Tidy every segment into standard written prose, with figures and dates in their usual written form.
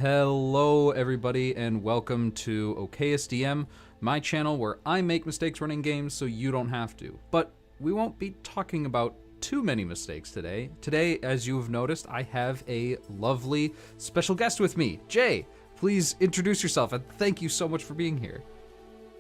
Hello, everybody, and welcome to OKSDM, my channel where I make mistakes running games so you don't have to. But we won't be talking about too many mistakes today. Today, as you have noticed, I have a lovely special guest with me. Jay, please introduce yourself, and thank you so much for being here.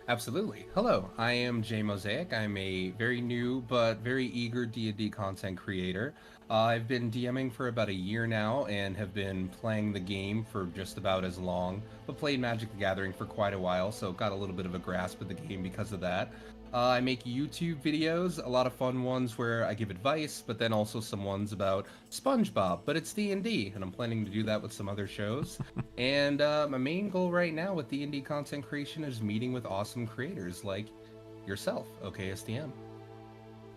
Absolutely. Hello, I am Mosaic. I'm a very new but very eager D&D content creator. I've been DMing for about a year now and have been playing the game for just about as long, but played Magic the Gathering for quite a while, so got a little bit of a grasp of the game because of that. I make YouTube videos, a lot of fun ones where I give advice, but then also some ones about SpongeBob, but it's D&D, and I'm planning to do that with some other shows. And my main goal right now with D&D content creation is meeting with awesome creators like yourself, OKSDM.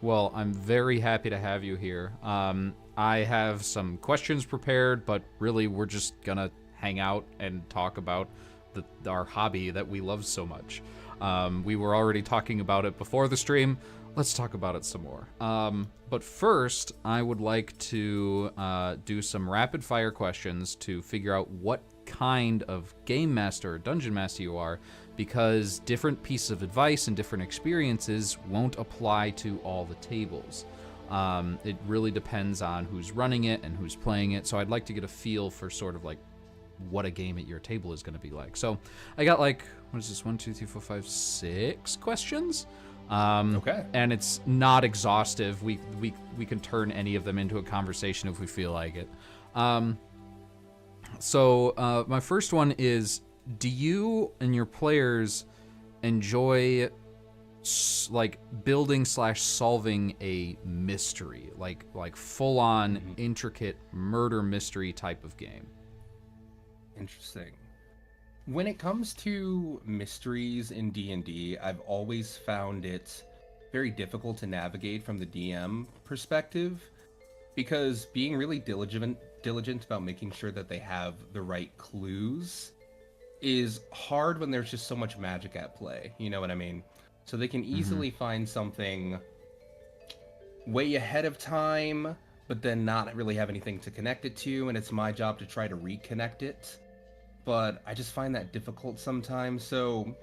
Well, I'm very happy to have you here. I have some questions prepared, but really we're just gonna hang out and talk about our hobby that we love so much. We were already talking about it before the stream. Let's talk about it some more. But first, I would like to do some rapid fire questions to figure out what kind of game master or dungeon master you are, because different pieces of advice and different experiences won't apply to all the tables. It really depends on who's running it and who's playing it, so I'd like to get a feel for sort of like what a game at your table is going to be like. So I got like, what is this, 1, 2, 3, 4, 5, 6 questions? Okay. And it's not exhaustive. We can turn any of them into a conversation if we feel like it. So my first one is, do you and your players enjoy like building / solving a mystery, like full on intricate murder mystery type of game? Interesting. When it comes to mysteries in D&D, I've always found it very difficult to navigate from the DM perspective, because being really diligent about making sure that they have the right clues is hard when there's just so much magic at play, you know what I mean? So they can easily find something way ahead of time, but then not really have anything to connect it to, and it's my job to try to reconnect it. But I just find that difficult sometimes. So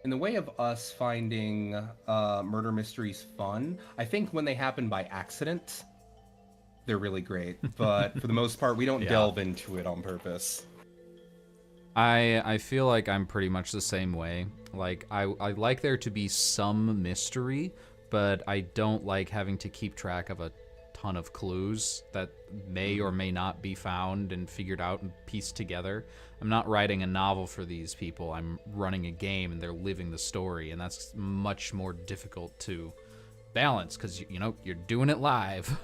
in the way of us finding murder mysteries fun, I think when they happen by accident, they're really great. But for the most part, we don't delve into it on purpose. I feel like I'm pretty much the same way. Like, I like there to be some mystery, but I don't like having to keep track of a ton of clues that may or may not be found and figured out and pieced together. I'm not writing a novel for these people. I'm running a game and they're living the story, and that's much more difficult to balance because, you know, you're doing it live.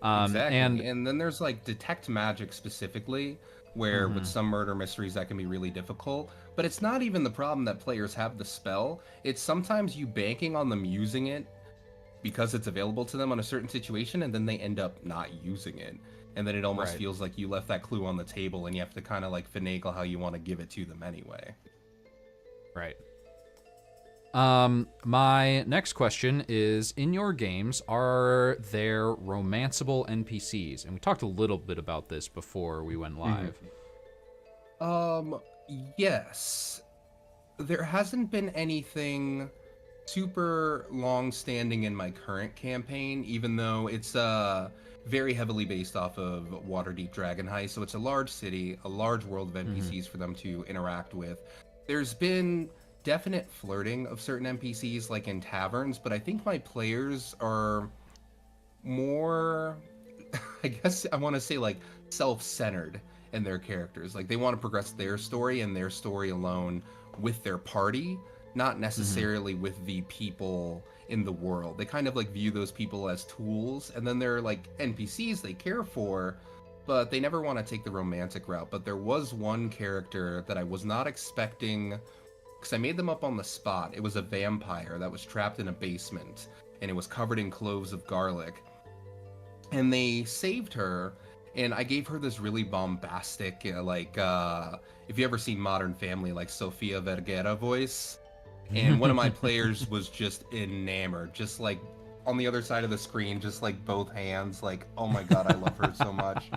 Exactly. And then there's like detect magic specifically, where with some murder mysteries that can be really difficult. But it's not even the problem that players have the spell. It's sometimes you banking on them using it because it's available to them on a certain situation, and then they end up not using it. And then it almost feels like you left that clue on the table and you have to kind of like finagle how you want to give it to them anyway. Right. My next question is, in your games, are there romanceable NPCs? And we talked a little bit about this before we went live. Yes. There hasn't been anything super long-standing in my current campaign, even though it's very heavily based off of Waterdeep Dragon Heist, so it's a large city, a large world of NPCs for them to interact with. There's been definite flirting of certain NPCs, like in taverns, but I think my players are more, I guess I want to say, like, self-centered in their characters. Like, they want to progress their story and their story alone with their party, not necessarily with the people in the world. They kind of like view those people as tools, and then they're like NPCs they care for, but they never want to take the romantic route. But there was one character that I was not expecting, because I made them up on the spot. It was a vampire that was trapped in a basement, and it was covered in cloves of garlic. And they saved her, and I gave her this really bombastic, if you ever seen Modern Family, like Sofia Vergara voice. And one of my players was just enamored, just like on the other side of the screen, just like both hands, like, oh my god, I love her so much.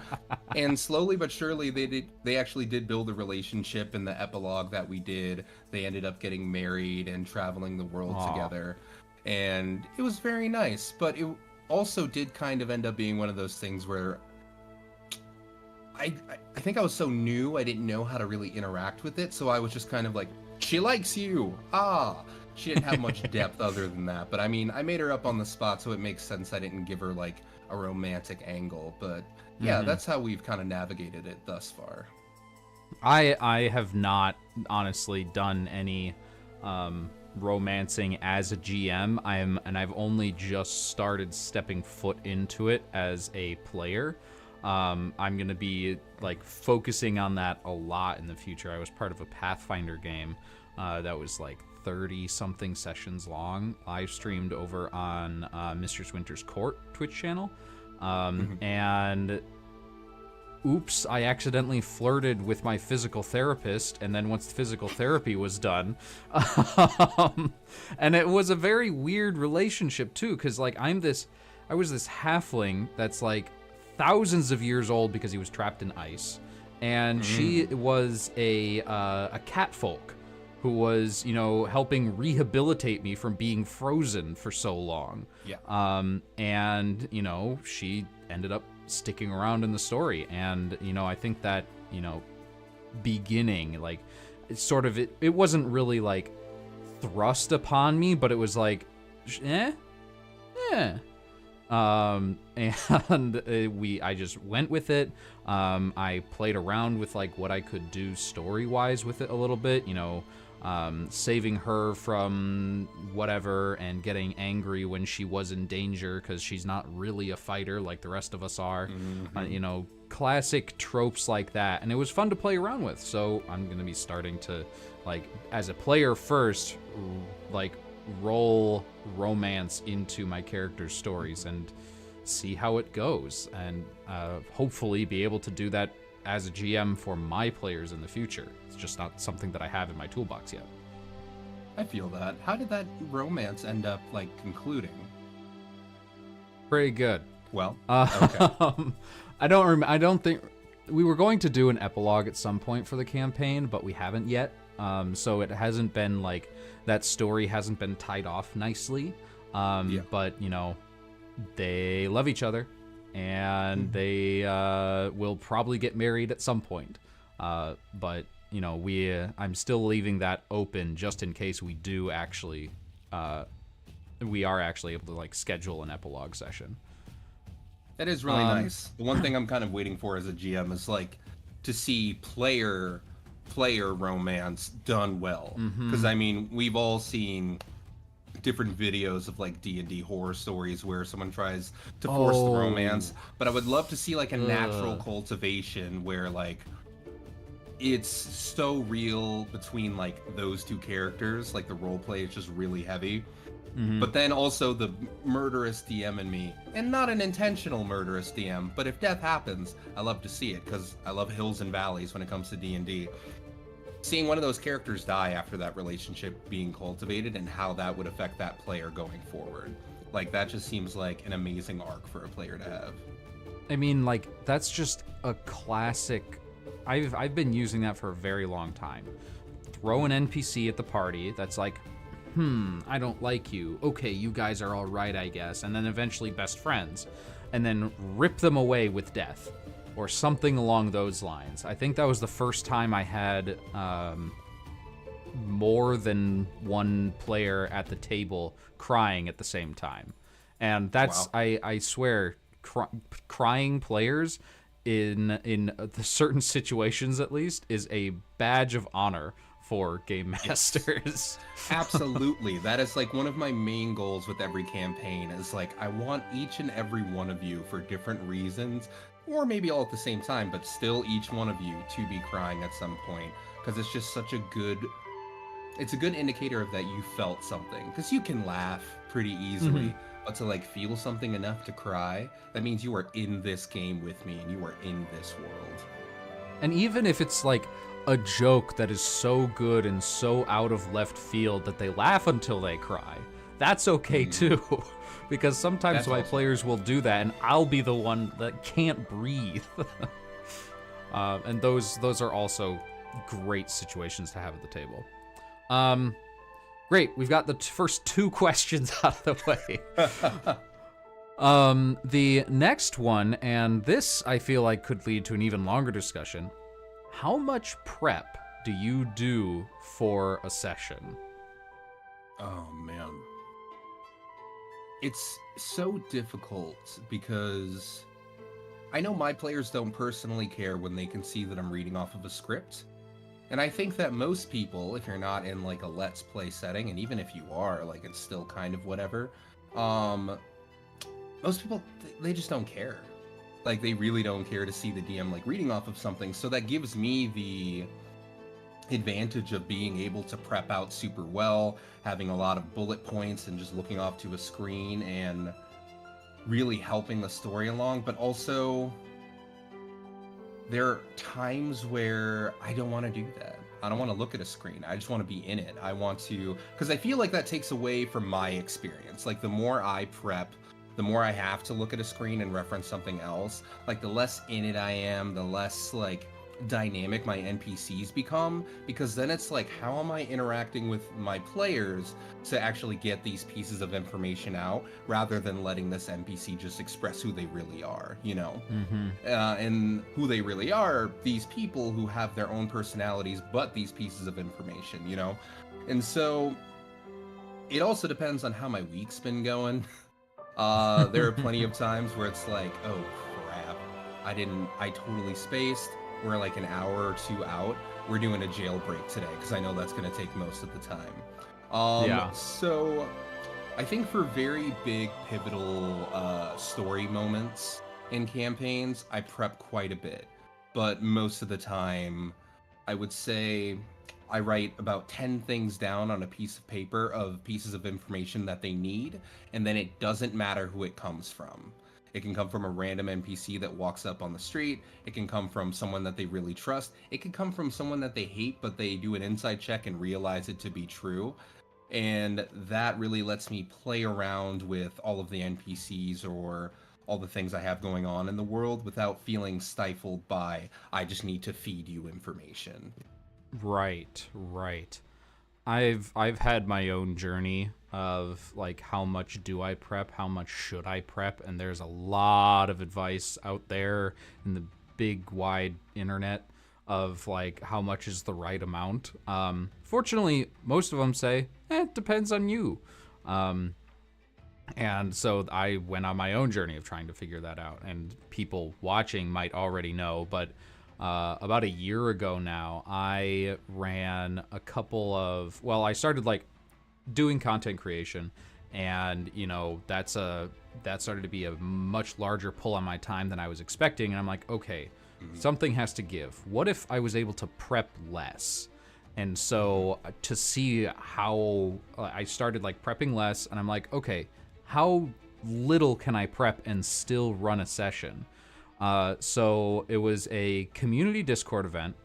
And slowly but surely, they actually did build a relationship. In the epilogue that we did, they ended up getting married and traveling the world Aw. together, and it was very nice. But it also did kind of end up being one of those things where I think I was so new, I didn't know how to really interact with it, so I was just kind of like, she likes you. Ah. She didn't have much depth other than that. But I mean, I made her up on the spot, so it makes sense I didn't give her like a romantic angle. But yeah, that's how we've kind of navigated it thus far. I have not honestly done any romancing as a GM. I've only just started stepping foot into it as a player. I'm gonna be like focusing on that a lot in the future. I was part of a Pathfinder game that was like 30 something sessions long, live streamed over on Mistress Winter's Court Twitch channel. And oops, I accidentally flirted with my physical therapist, and then once the physical therapy was done, and it was a very weird relationship too, because like I was this halfling that's like thousands of years old because he was trapped in ice, and she was a catfolk who was, you know, helping rehabilitate me from being frozen for so long. Yeah. And, you know, she ended up sticking around in the story. And, you know, I think that, you know, beginning, like, it's sort of, it wasn't really, like, thrust upon me, but it was like, and I just went with it. I played around with, like, what I could do story-wise with it a little bit, you know, saving her from whatever and getting angry when she was in danger because she's not really a fighter like the rest of us are. You know, classic tropes like that. And it was fun to play around with. So I'm going to be starting to, like, as a player first, like, roll romance into my character's stories and see how it goes. And hopefully be able to do that as a GM for my players in the future. It's just not something that I have in my toolbox yet. I feel that. How did that romance end up, like, concluding? Pretty good. Well, okay. I don't think we were going to do an epilogue at some point for the campaign, but we haven't yet. So it hasn't been like that story hasn't been tied off nicely. But you know, they love each other, and they will probably get married at some point. But you know, I'm still leaving that open just in case we do actually, we are actually able to like schedule an epilogue session. That is really nice. The one thing I'm kind of waiting for as a GM is like to see player romance done well. Because I mean, we've all seen different videos of like D&D horror stories where someone tries to force the romance, but I would love to see like a natural cultivation where like it's so real between like those two characters, like the role play is just really heavy. But then also the murderous DM in me, and not an intentional murderous DM, but if death happens, I love to see it because I love hills and valleys when it comes to D&D. Seeing one of those characters die after that relationship being cultivated and how that would affect that player going forward. Like, that just seems like an amazing arc for a player to have. I mean, like, that's just a classic. I've been using that for a very long time. Throw an NPC at the party that's like, I don't like you. Okay, you guys are all right, I guess. And then eventually best friends. And then rip them away with death. Or something along those lines. I think that was the first time I had more than one player at the table crying at the same time. And that's, wow. I swear, crying players in the certain situations at least is a badge of honor for game masters. Yes. Absolutely. That is like one of my main goals with every campaign is like I want each and every one of you for different reasons, or maybe all at the same time, but still each one of you to be crying at some point, because it's just such a good indicator of that you felt something, because you can laugh pretty easily, but to like feel something enough to cry, that means you are in this game with me and you are in this world. And even if it's like a joke that is so good and so out of left field that they laugh until they cry, that's okay too. Because sometimes That's my also players fair. will do that, and I'll be the one that can't breathe. And those are also great situations to have at the table. Great, we've got the first two questions out of the way. The next one, and this I feel like could lead to an even longer discussion. How much prep do you do for a session? Oh man. It's so difficult because I know my players don't personally care when they can see that I'm reading off of a script. And I think that most people, if you're not in like a let's play setting, and even if you are, like it's still kind of whatever, um, most people they just don't care. Like they really don't care to see the DM like reading off of something. So that gives me the advantage of being able to prep out super well, having a lot of bullet points and just looking off to a screen and really helping the story along. But also there are times where I don't want to do that. I don't want to look at a screen. I just want to be in it. I want to, because I feel like that takes away from my experience. Like the more I prep, the more I have to look at a screen and reference something else. Like the less in it I am, the less like dynamic my NPCs become, because then it's like, how am I interacting with my players to actually get these pieces of information out rather than letting this NPC just express who they really are, you know? Mm-hmm. And who they really are, these people who have their own personalities, but these pieces of information, you know? And so it also depends on how my week's been going. There are plenty of times where it's like, oh crap, I totally spaced. We're like an hour or two out. We're doing a jailbreak today because I know that's going to take most of the time. Yeah. So I think for very big pivotal story moments in campaigns, I prep quite a bit. But most of the time, I would say I write about 10 things down on a piece of paper of pieces of information that they need, and then it doesn't matter who it comes from. It can come from a random NPC that walks up on the street. It can come from someone that they really trust. It can come from someone that they hate, but they do an inside check and realize it to be true. And that really lets me play around with all of the NPCs or all the things I have going on in the world without feeling stifled by, I just need to feed you information. Right, right. I've had my own journey of like how much do I prep, how much should I prep, and there's a lot of advice out there in the big wide internet of like how much is the right amount. Fortunately, most of them say it depends on you. And so I went on my own journey of trying to figure that out, and people watching might already know, but about a year ago now, I ran a couple of, well, I started like doing content creation, and you know, that started to be a much larger pull on my time than I was expecting, and I'm like, okay, something has to give. What if I was able to prep less? And so to see how I started like prepping less, and I'm like, okay, how little can I prep and still run a session? So it was a community Discord event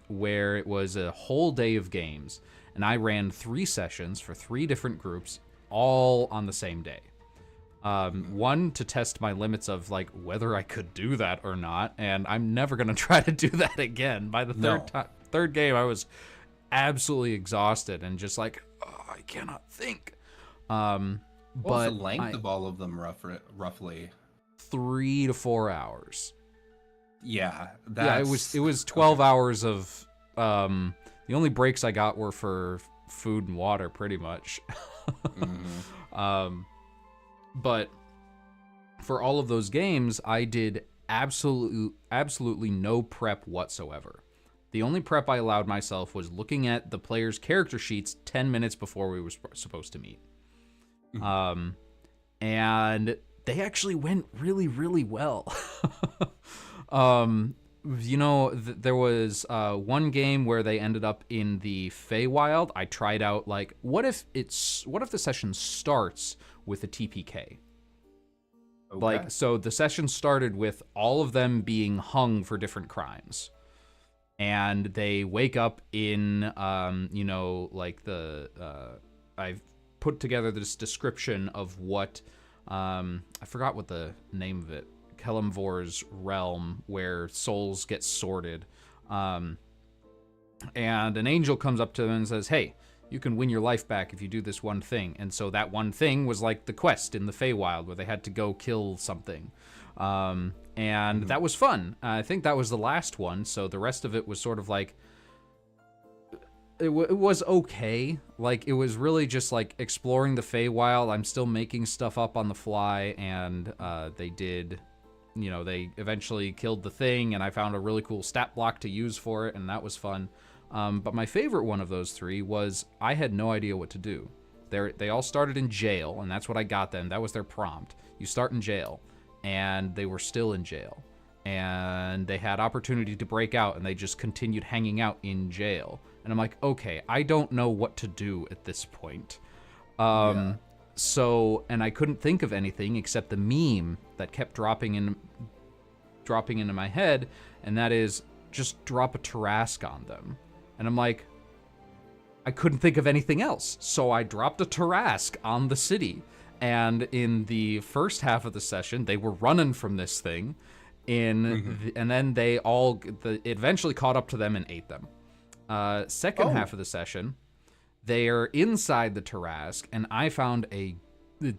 where it was a whole day of games, and I ran 3 sessions for 3 different groups, all on the same day. One, to test my limits of like whether I could do that or not, and I'm never gonna try to do that again. By the third game, I was absolutely exhausted and just like, oh, I cannot think. What's But the length of all of them roughly? 3 to 4 hours. Yeah, Yeah, it was 12 hours of the only breaks I got were for food and water, pretty much. But for all of those games, I did absolutely no prep whatsoever. The only prep I allowed myself was looking at the players' character sheets 10 minutes before we were supposed to meet. And they actually went really, really well. You know, there was one game where they ended up in the Feywild. I tried out like, what if the session starts with a TPK? Okay. Like, so the session started with all of them being hung for different crimes, and they wake up in, you know, like I've put together this description of what I forgot what the name of it, Kelemvor's realm, where souls get sorted. And an angel comes up to them and says, "Hey, you can win your life back if you do this one thing." And so that one thing was like the quest in the Feywild where they had to go kill something. And that was fun. I think that was the last one, so the rest of it was sort of like, it was okay. Like, it was really just like exploring the Feywild. I'm still making stuff up on the fly, and they did, they eventually killed the thing, and I found a really cool stat block to use for it, and that was fun. But my favorite one of those three was I had no idea what to do. They all started in jail, and that's what I got them. That was their prompt. You start in jail, and they were still in jail. And they had opportunity to break out, and they just continued hanging out in jail. And I'm like, okay, I don't know what to do at this point. So, and I couldn't think of anything except the meme that kept dropping into my head, and that is just drop a Tarrasque on them. And I'm like, I couldn't think of anything else. So I dropped a Tarrasque on the city. And in the first half of the session, they were running from this thing. And then it eventually caught up to them and ate them. Second half of the session, they are inside the Tarrasque, and I found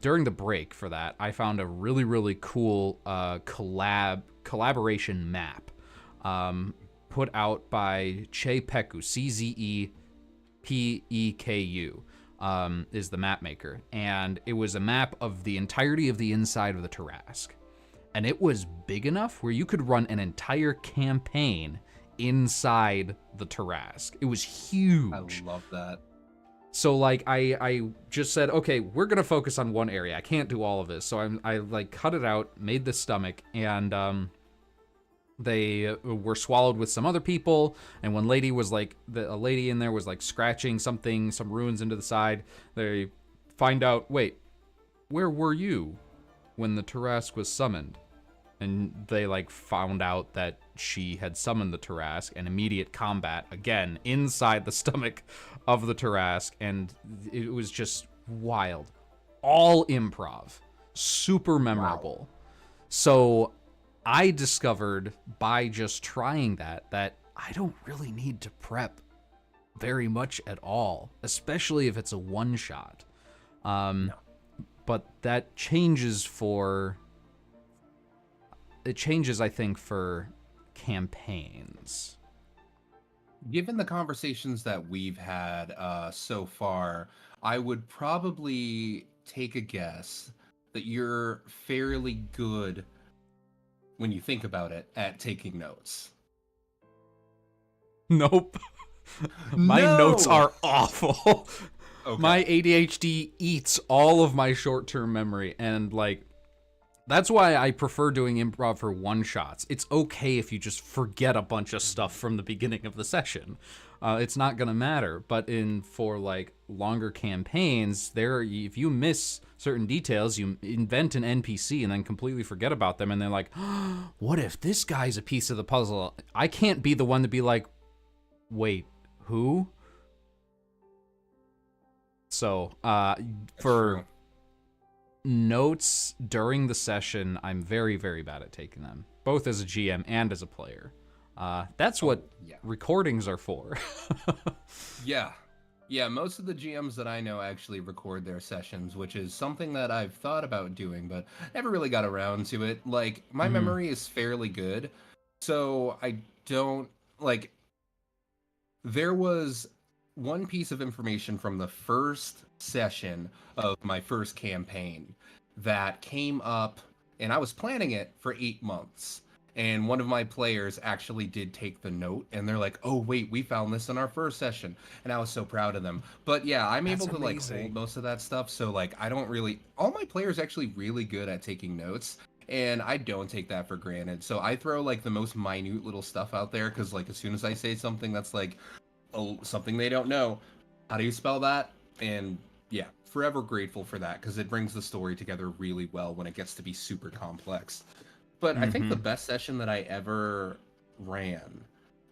during the break for that, I found a really, really cool collaboration map put out by Chepeku, Czepeku, is the map maker. And it was a map of the entirety of the inside of the Tarrasque. And it was big enough where you could run an entire campaign inside the Tarrasque. It was huge. I love that. So like I just said, okay, we're gonna focus on one area. I can't do all of this. So I like cut it out, made the stomach, and they were swallowed with some other people. And one lady was like, a lady in there was like scratching some runes into the side. They find out, wait, where were you when the Tarrasque was summoned? And they like found out that she had summoned the Tarrasque, and immediate combat again inside the stomach of the Tarrasque, and it was just wild. All improv. Super memorable. Wow. So I discovered by just trying that I don't really need to prep very much at all, especially if it's a one-shot. No. But that changes I think, for campaigns. Given the conversations that we've had so far, I would probably take a guess that you're fairly good, when you think about it, at taking notes. Nope. My notes are awful. Okay. My ADHD eats all of my short-term memory, and like, that's why I prefer doing improv for one-shots. It's okay if you just forget a bunch of stuff from the beginning of the session. It's not gonna matter. But for like longer campaigns, if you miss certain details, you invent an NPC and then completely forget about them, and they're like, oh, what if this guy's a piece of the puzzle? I can't be the one to be like, wait, who? So, for notes during the session, I'm very, very bad at taking them, both as a GM and as a player. That's what recordings are for. Yeah, most of the GMs that I know actually record their sessions, which is something that I've thought about doing, but never really got around to it. Like, my memory is fairly good, so I don't, like, there was one piece of information from the first session of my first campaign that came up, and I was planning it for 8 months. And one of my players actually did take the note, and they're like, oh, wait, we found this in our first session. And I was so proud of them. But yeah, I'm able to like hold most of that stuff. So like, I don't really, all my players actually really good at taking notes. And I don't take that for granted. So I throw like the most minute little stuff out there, because like as soon as I say something that's like something they don't know, how do you spell that? And yeah, forever grateful for that, because it brings the story together really well when it gets to be super complex. But I think the best session that I ever ran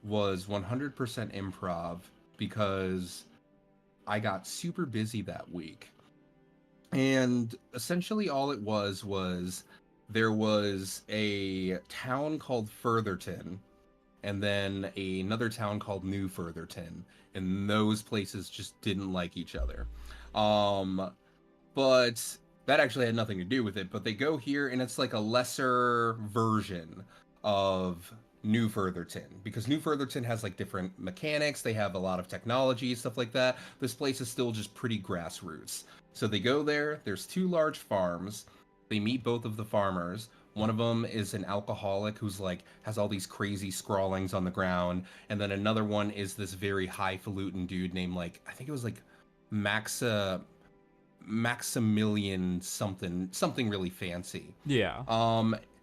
was 100% improv, because I got super busy that week. And essentially all it was there was a town called Furtherton, and then another town called New Furtherton, and those places just didn't like each other. Um, but that actually had nothing to do with it. But they go here, and it's like a lesser version of New Furtherton, because New Furtherton has like different mechanics. They have a lot of technology, stuff like that. This place is still just pretty grassroots. So they go there. There's two large farms. They meet both of the farmers. One of them is an alcoholic who's like has all these crazy scrawlings on the ground, and then another one is this very highfalutin dude named, like, I think it was like Maxa Maximilian something really fancy. Yeah.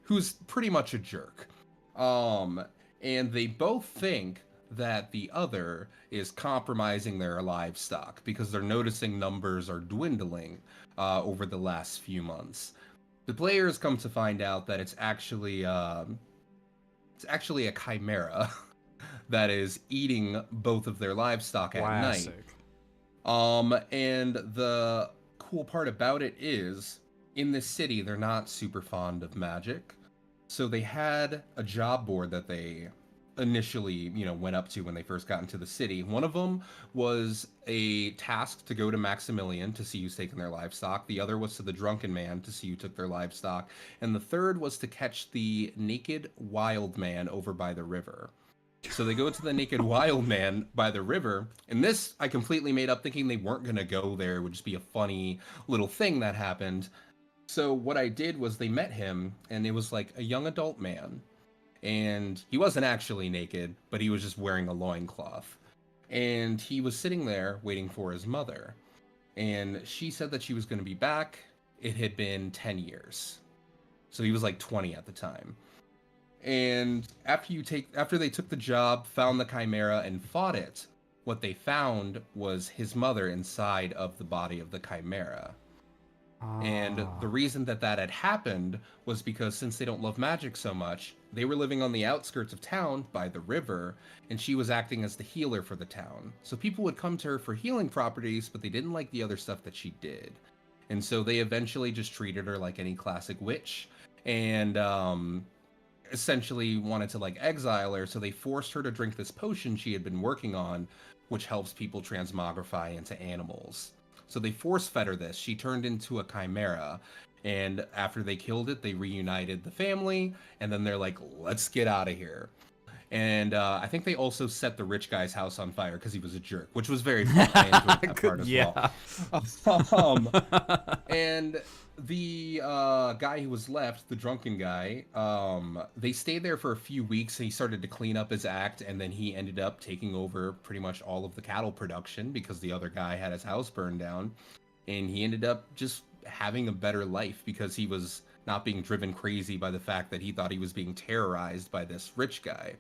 Who's pretty much a jerk. Um, and they both think that the other is compromising their livestock because they're noticing numbers are dwindling over the last few months. The players come to find out that it's actually a chimera that is eating both of their livestock at night. Classic. And the cool part about it is, in this city, they're not super fond of magic. So they had a job board that they initially, went up to when they first got into the city. One of them was a task to go to Maximilian to see who's taken their livestock. The other was to the drunken man to see who took their livestock. And the third was to catch the naked wild man over by the river. So they go to the naked wild man by the river, and this I completely made up thinking they weren't going to go there. It would just be a funny little thing that happened. So what I did was they met him, and it was like a young adult man, and he wasn't actually naked, but he was just wearing a loincloth. And he was sitting there waiting for his mother, and she said that she was going to be back. It had been 10 years. So he was like 20 at the time. And after they took the job, found the chimera and fought it, what they found was his mother inside of the body of the chimera. And the reason that had happened was because, since they don't love magic so much, they were living on the outskirts of town by the river, and she was acting as the healer for the town. So people would come to her for healing properties, but they didn't like the other stuff that she did. And so they eventually just treated her like any classic witch, and essentially wanted to like exile her. So they forced her to drink this potion she had been working on, which helps people transmogrify into animals. So they force-fed her this. She turned into a chimera, and after they killed it, they reunited the family, and then they're like, let's get out of here. And I think they also set the rich guy's house on fire because he was a jerk, which was very fun. I enjoyed that part as well. And the guy who was left, the drunken guy, they stayed there for a few weeks, and he started to clean up his act, and then he ended up taking over pretty much all of the cattle production because the other guy had his house burned down, and he ended up just having a better life because he was not being driven crazy by the fact that he thought he was being terrorized by this rich guy.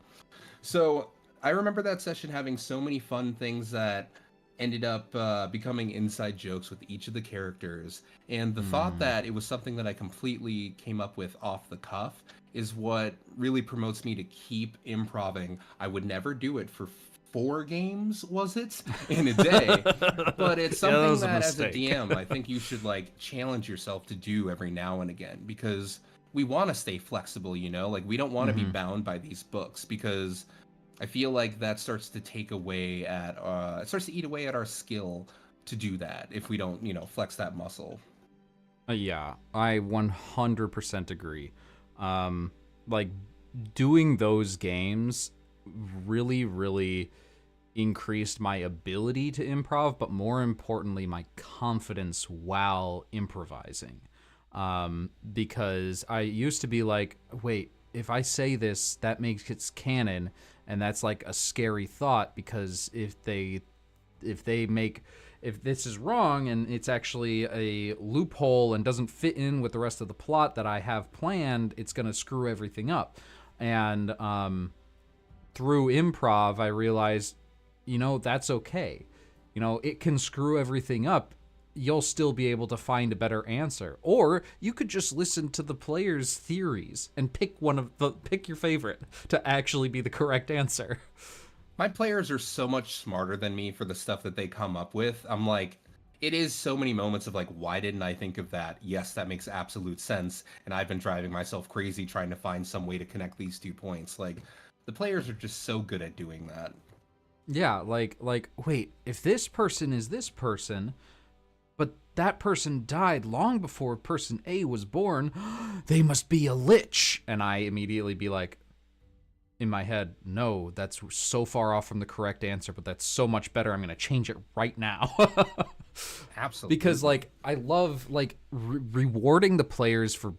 So I remember that session having so many fun things that ended up becoming inside jokes with each of the characters. And the thought that it was something that I completely came up with off the cuff is what really promotes me to keep improving. I would never do it for 4 games, was it, in a day? But it's something that as a DM, I think you should like challenge yourself to do every now and again, because we want to stay flexible, like we don't want to be bound by these books, because I feel like that starts to take away at it starts to eat away at our skill to do that if we don't, flex that muscle. Yeah, I 100% agree. Like, doing those games really, really increased my ability to improv, but more importantly, my confidence while improvising. Because I used to be like, wait, if I say this, that makes it canon, and that's like a scary thought, because if this is wrong and it's actually a loophole and doesn't fit in with the rest of the plot that I have planned, it's going to screw everything up. And through improv, I realized, that's okay. It can screw everything up. You'll still be able to find a better answer. Or you could just listen to the players' theories and pick your favorite to actually be the correct answer. My players are so much smarter than me for the stuff that they come up with. I'm like, it is so many moments of like, why didn't I think of that? Yes, that makes absolute sense. And I've been driving myself crazy trying to find some way to connect these 2 points. Like, the players are just so good at doing that. Yeah, like wait, if this person is this person, but that person died long before person A was born, they must be a lich. And I immediately be like, in my head, no, that's so far off from the correct answer, but that's so much better. I'm going to change it right now. Because Absolutely. like I love like rewarding the players for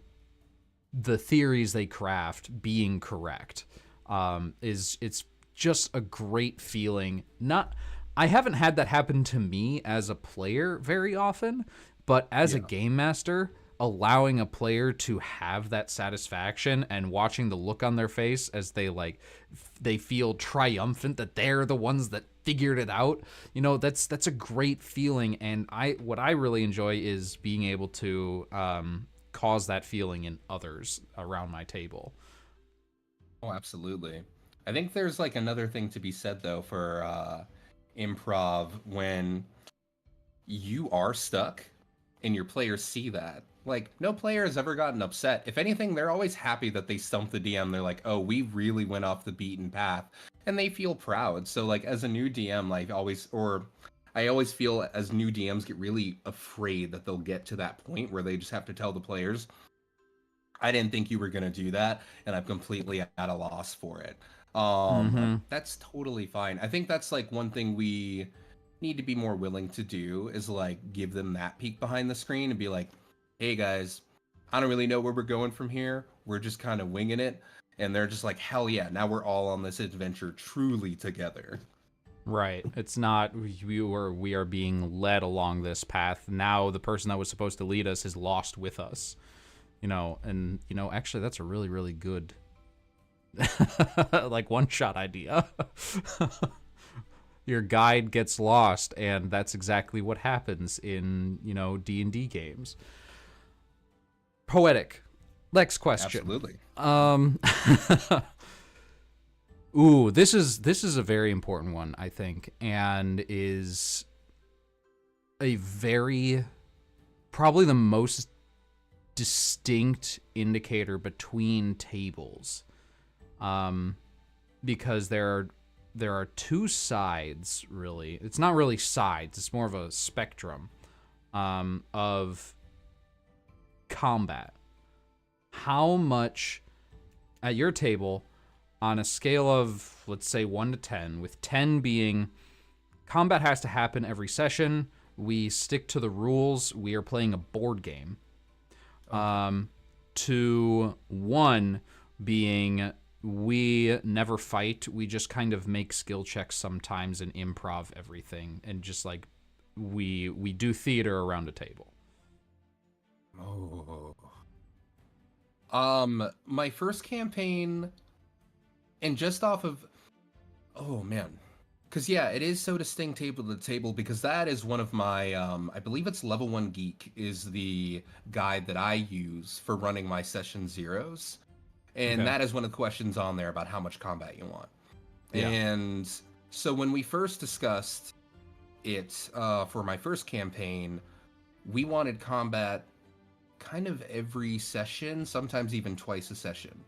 the theories they craft being correct. Is it's just a great feeling. Not I haven't had that happen to me as a player very often, but as a Yeah. game master, allowing a player to have that satisfaction and watching the look on their face as they like they feel triumphant that they're the ones that figured it out. You know, that's a great feeling, and what I really enjoy is being able to cause that feeling in others around my table. Oh, absolutely. I think there's like another thing to be said though for improv when you are stuck and your players see that. Like, no player has ever gotten upset. If anything, they're always happy that they stumped the DM. They're like, oh, we really went off the beaten path. And they feel proud. So, like, as a new DM, like, I always feel as new DMs get really afraid that they'll get to that point where they just have to tell the players, I didn't think you were going to do that. And I'm completely at a loss for it. Mm-hmm. That's totally fine. I think that's like one thing we need to be more willing to do is like give them that peek behind the screen and be like, hey guys, I don't really know where we're going from here. We're just kind of winging it. And they're just like, hell yeah, now we're all on this adventure truly together. Right. It's not we are being led along this path. Now the person that was supposed to lead us is lost with us. You know, and you know, actually that's a really, really good like one shot idea. Your guide gets lost, and that's exactly what happens in, you know, D&D games. Poetic. Next question. Absolutely. Um Ooh, this is a very important one, I think, and is a very probably the most distinct indicator between tables. Because there are two sides, really. It's not really sides, it's more of a spectrum of combat. How much at your table, on a scale of, let's say, 1 to 10, with 10 being combat has to happen every session, we stick to the rules, we are playing a board game, to 1 being we never fight, we just kind of make skill checks sometimes and improv everything, and just like we do theater around a table. Oh. My first campaign, and just off of, oh man, because yeah, it is so distinct table to table because that is one of my, I believe it's Level 1 Geek is the guide that I use for running my session zeros. And Okay. that is one of the questions on there about how much combat you want. Yeah. And so when we first discussed it for my first campaign, we wanted combat kind of every session, sometimes even twice a session.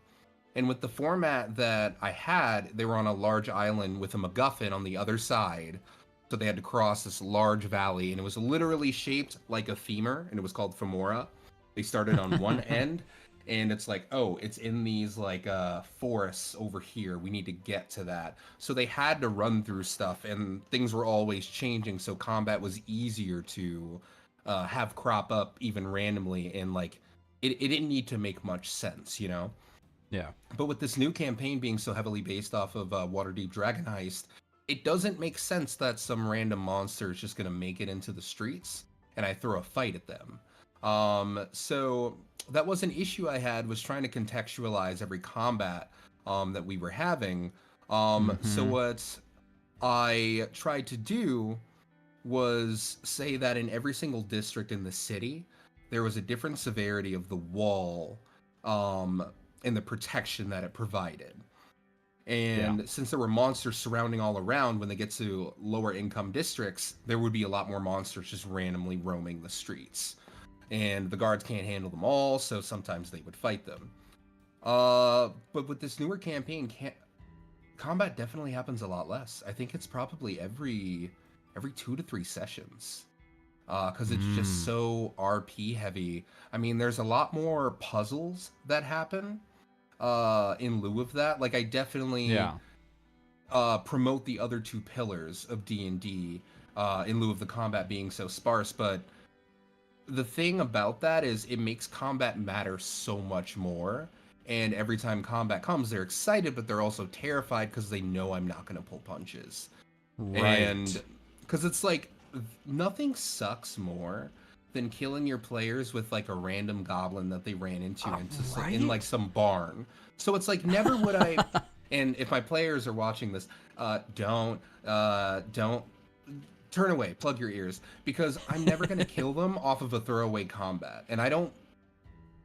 And with the format that I had, they were on a large island with a MacGuffin on the other side. So they had to cross this large valley, and it was literally shaped like a femur, and it was called Femora. They started on one end, and it's like, oh, it's in these like forests over here. We need to get to that. So they had to run through stuff, and things were always changing. So combat was easier to have crop up even randomly, and like it didn't need to make much sense, you know. Yeah. But with this new campaign being so heavily based off of Waterdeep Dragon Heist, it doesn't make sense that some random monster is just going to make it into the streets and I throw a fight at them. So that was an issue I had, was trying to contextualize every combat that we were having. So Mm-hmm. what I tried to do was say that in every single district in the city, there was a different severity of the wall um, and the protection that it provided. Yeah. And since there were monsters surrounding all around, when they get to lower income districts, there would be a lot more monsters just randomly roaming the streets. And the guards can't handle them all, so sometimes they would fight them. But with this newer campaign, combat definitely happens a lot less. I think it's probably every 2 to 3 sessions. Because it's just Mm. so RP heavy. I mean, there's a lot more puzzles that happen in lieu of that. Like, I definitely Yeah. promote the other two pillars of D&D in lieu of the combat being so sparse, but the thing about that is it makes combat matter so much more. And every time combat comes, they're excited, but they're also terrified because they know I'm not going to pull punches. And Right. because it's like nothing sucks more than killing your players with like a random goblin that they ran into in like Right? some barn. So it's like never would I. And if my players are watching this, don't turn away, plug your ears, because I'm never gonna kill them off of a throwaway combat, and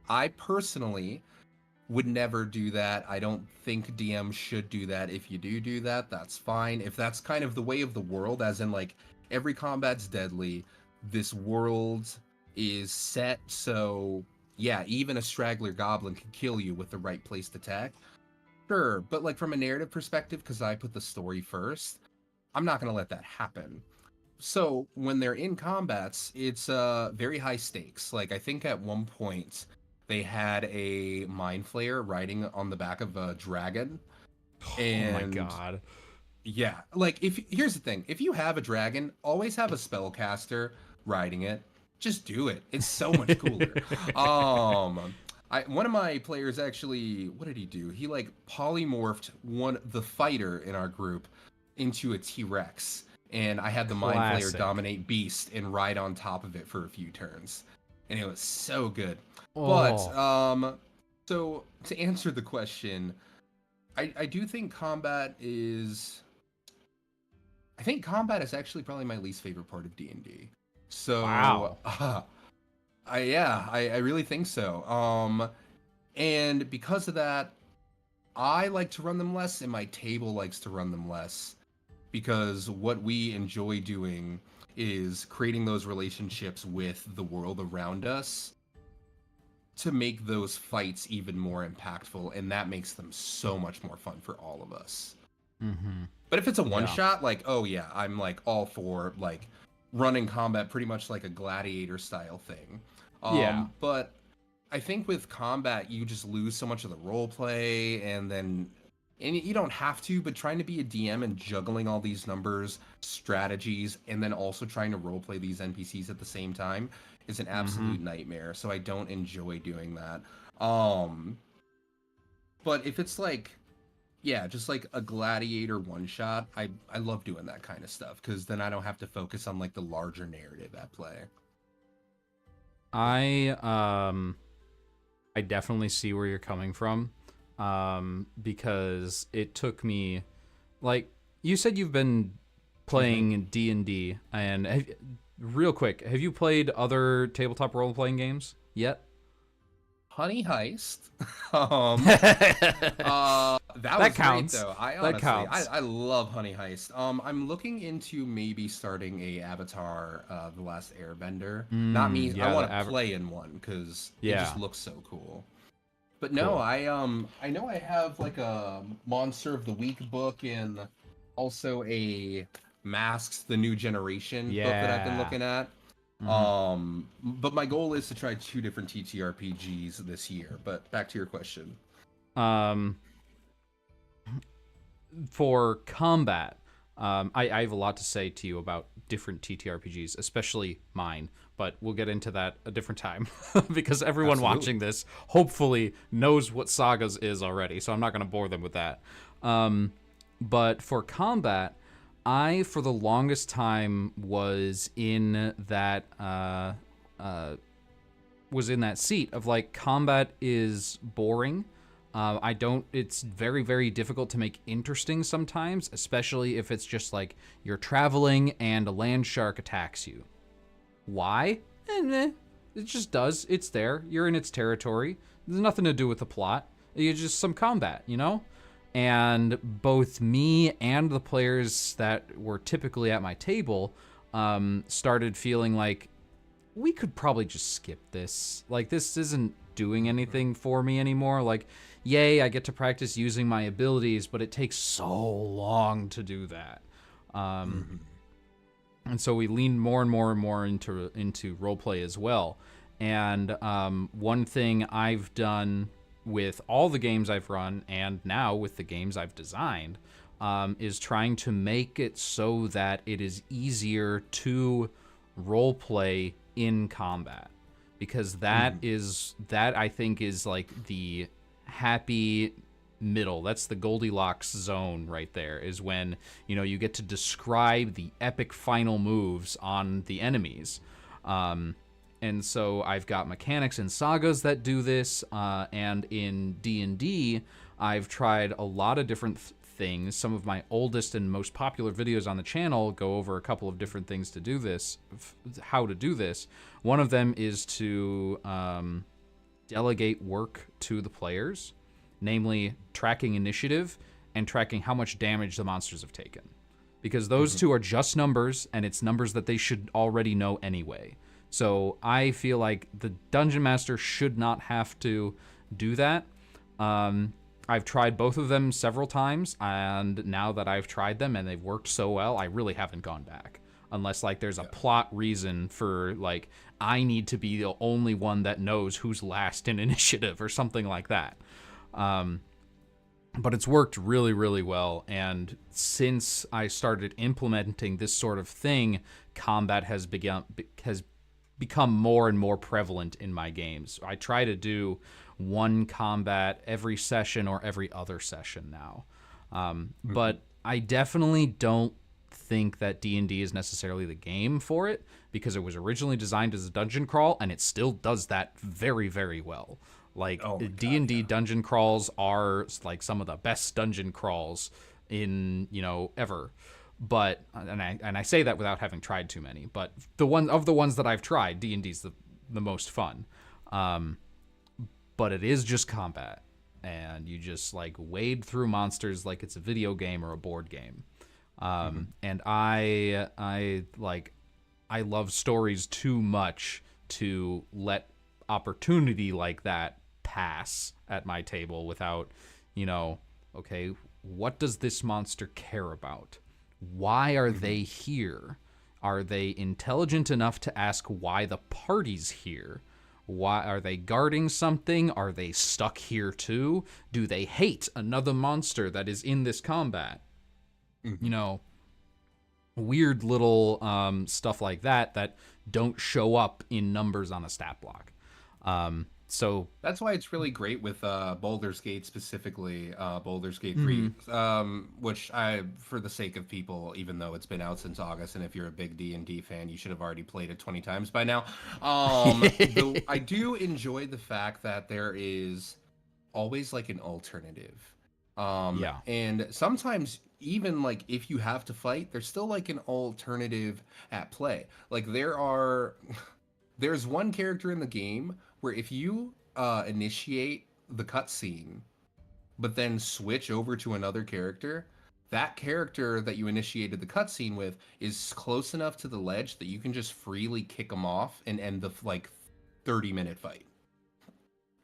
I personally would never do that. I don't think DM should do that. If you do that, that's fine. If that's kind of the way of the world, as in like every combat's deadly, this world is set so yeah, even a straggler goblin can kill you with the right placed attack. Sure, but like from a narrative perspective, because I put the story first, I'm not gonna let that happen. So when they're in combats, it's very high stakes. Like I think at one point they had a mind flayer riding on the back of a dragon, Oh my and god. yeah, like if here's the thing, if you have a dragon, always have a spellcaster riding it. Just do it. It's so much cooler. One of my players actually, what did he do? He like polymorphed the fighter in our group into a T-Rex, and I had the mind flayer Classic. dominate beast and ride on top of it for a few turns, and it was so good. But Oh. so to answer the question, I do think combat is I think combat is actually probably my least favorite part of D&D. So, Wow. I really think so. And because of that, I like to run them less, and my table likes to run them less because what we enjoy doing is creating those relationships with the world around us to make those fights even more impactful, and that makes them so much more fun for all of us. Mm-hmm. But if it's a one Yeah. shot, like, oh yeah, I'm like all for like running combat pretty much like a gladiator style thing. Yeah. But I think with combat you just lose so much of the role play and you don't have to, but trying to be a DM and juggling all these numbers, strategies, and then also trying to role play these NPCs at the same time is an Mm-hmm. absolute nightmare. So I don't enjoy doing that. Um, but if it's like yeah, just like a gladiator one shot. I love doing that kind of stuff because then I don't have to focus on like the larger narrative at play. I I definitely see where you're coming from. Because it took me like you said you've been Hmm. playing D&D and real quick, have you played other tabletop role playing games yet? Honey Heist. That That was great counts. though. I That honestly, counts. I love Honey Heist. I'm looking into maybe starting a Avatar, The Last Airbender. Not me. I Yeah, want to play in one because it just yeah, looks so cool. But no, cool. I know I have like a Monster of the Week book and also a Masks the New Generation book that I've been Yeah. looking at. Hmm. But my goal is to try 2 different TTRPGs this year. But back to your question. Um, for combat, I have a lot to say to you about different TTRPGs, especially mine, but we'll get into that a different time because everyone Absolutely. watching this hopefully knows what Sagas is already, so I'm not going to bore them with that. But for combat, I, for the longest time, was in that seat of like combat is boring. I don't. It's very very difficult to make interesting sometimes, especially if it's just like you're traveling and a land shark attacks you. Why? It just does. It's there. You're in its territory. There's nothing to do with the plot. It's just some combat, you know. And both me and the players that were typically at my table started feeling like we could probably just skip this. Like, this isn't doing anything for me anymore. Like, yay, I get to practice using my abilities, but it takes so long to do that. And so we leaned more and more and more into roleplay as well. And one thing I've done with all the games I've run, and now with the games I've designed, is trying to make it so that it is easier to roleplay in combat. Because that I think is like the happy middle. That's the Goldilocks zone right there, is when, you know, you get to describe the epic final moves on the enemies. And so I've got mechanics in sagas that do this, and in D&D, I've tried a lot of different things. Some of my oldest and most popular videos on the channel go over a couple of different things to do this, how to do this. One of them is to delegate work to the players, namely tracking initiative and tracking how much damage the monsters have taken. Because those two are just numbers, and it's numbers that they should already know anyway. So I feel like the Dungeon Master should not have to do that. I've tried both of them several times, and now that I've tried them and they've worked so well, I really haven't gone back. Unless, like, there's a plot reason for, like, I need to be the only one that knows who's last in initiative or something like that. But it's worked really, really well, and since I started implementing this sort of thing, combat has become more and more prevalent in my games. I try to do one combat every session or every other session now. But I definitely don't think that D&D is necessarily the game for it, because it was originally designed as a dungeon crawl, and it still does that very, very well. Like, D&D dungeon crawls are like some of the best dungeon crawls in, you know, ever. But and I say that without having tried too many, but the ones that I've tried, D&D's the most fun. But it is just combat, and you just like wade through monsters like it's a video game or a board game. And I love stories too much to let opportunity like that pass at my table without, you know, okay, what does this monster care about? Why are they here? Are they intelligent enough to ask why the party's here? Why are they guarding something? Are they stuck here too? Do they hate another monster that is in this combat? You know, weird little stuff like that don't show up in numbers on a stat block. So that's why it's really great with Baldur's Gate, specifically Baldur's Gate 3, which I, for the sake of people, even though it's been out since August, and if you're a big D&D fan, you should have already played it 20 times by now. Though I do enjoy the fact that there is always like an alternative. And sometimes even like if you have to fight, there's still like an alternative at play. Like there's one character in the game where if you initiate the cutscene, but then switch over to another character, that character that you initiated the cutscene with is close enough to the ledge that you can just freely kick them off and end the like 30-minute fight.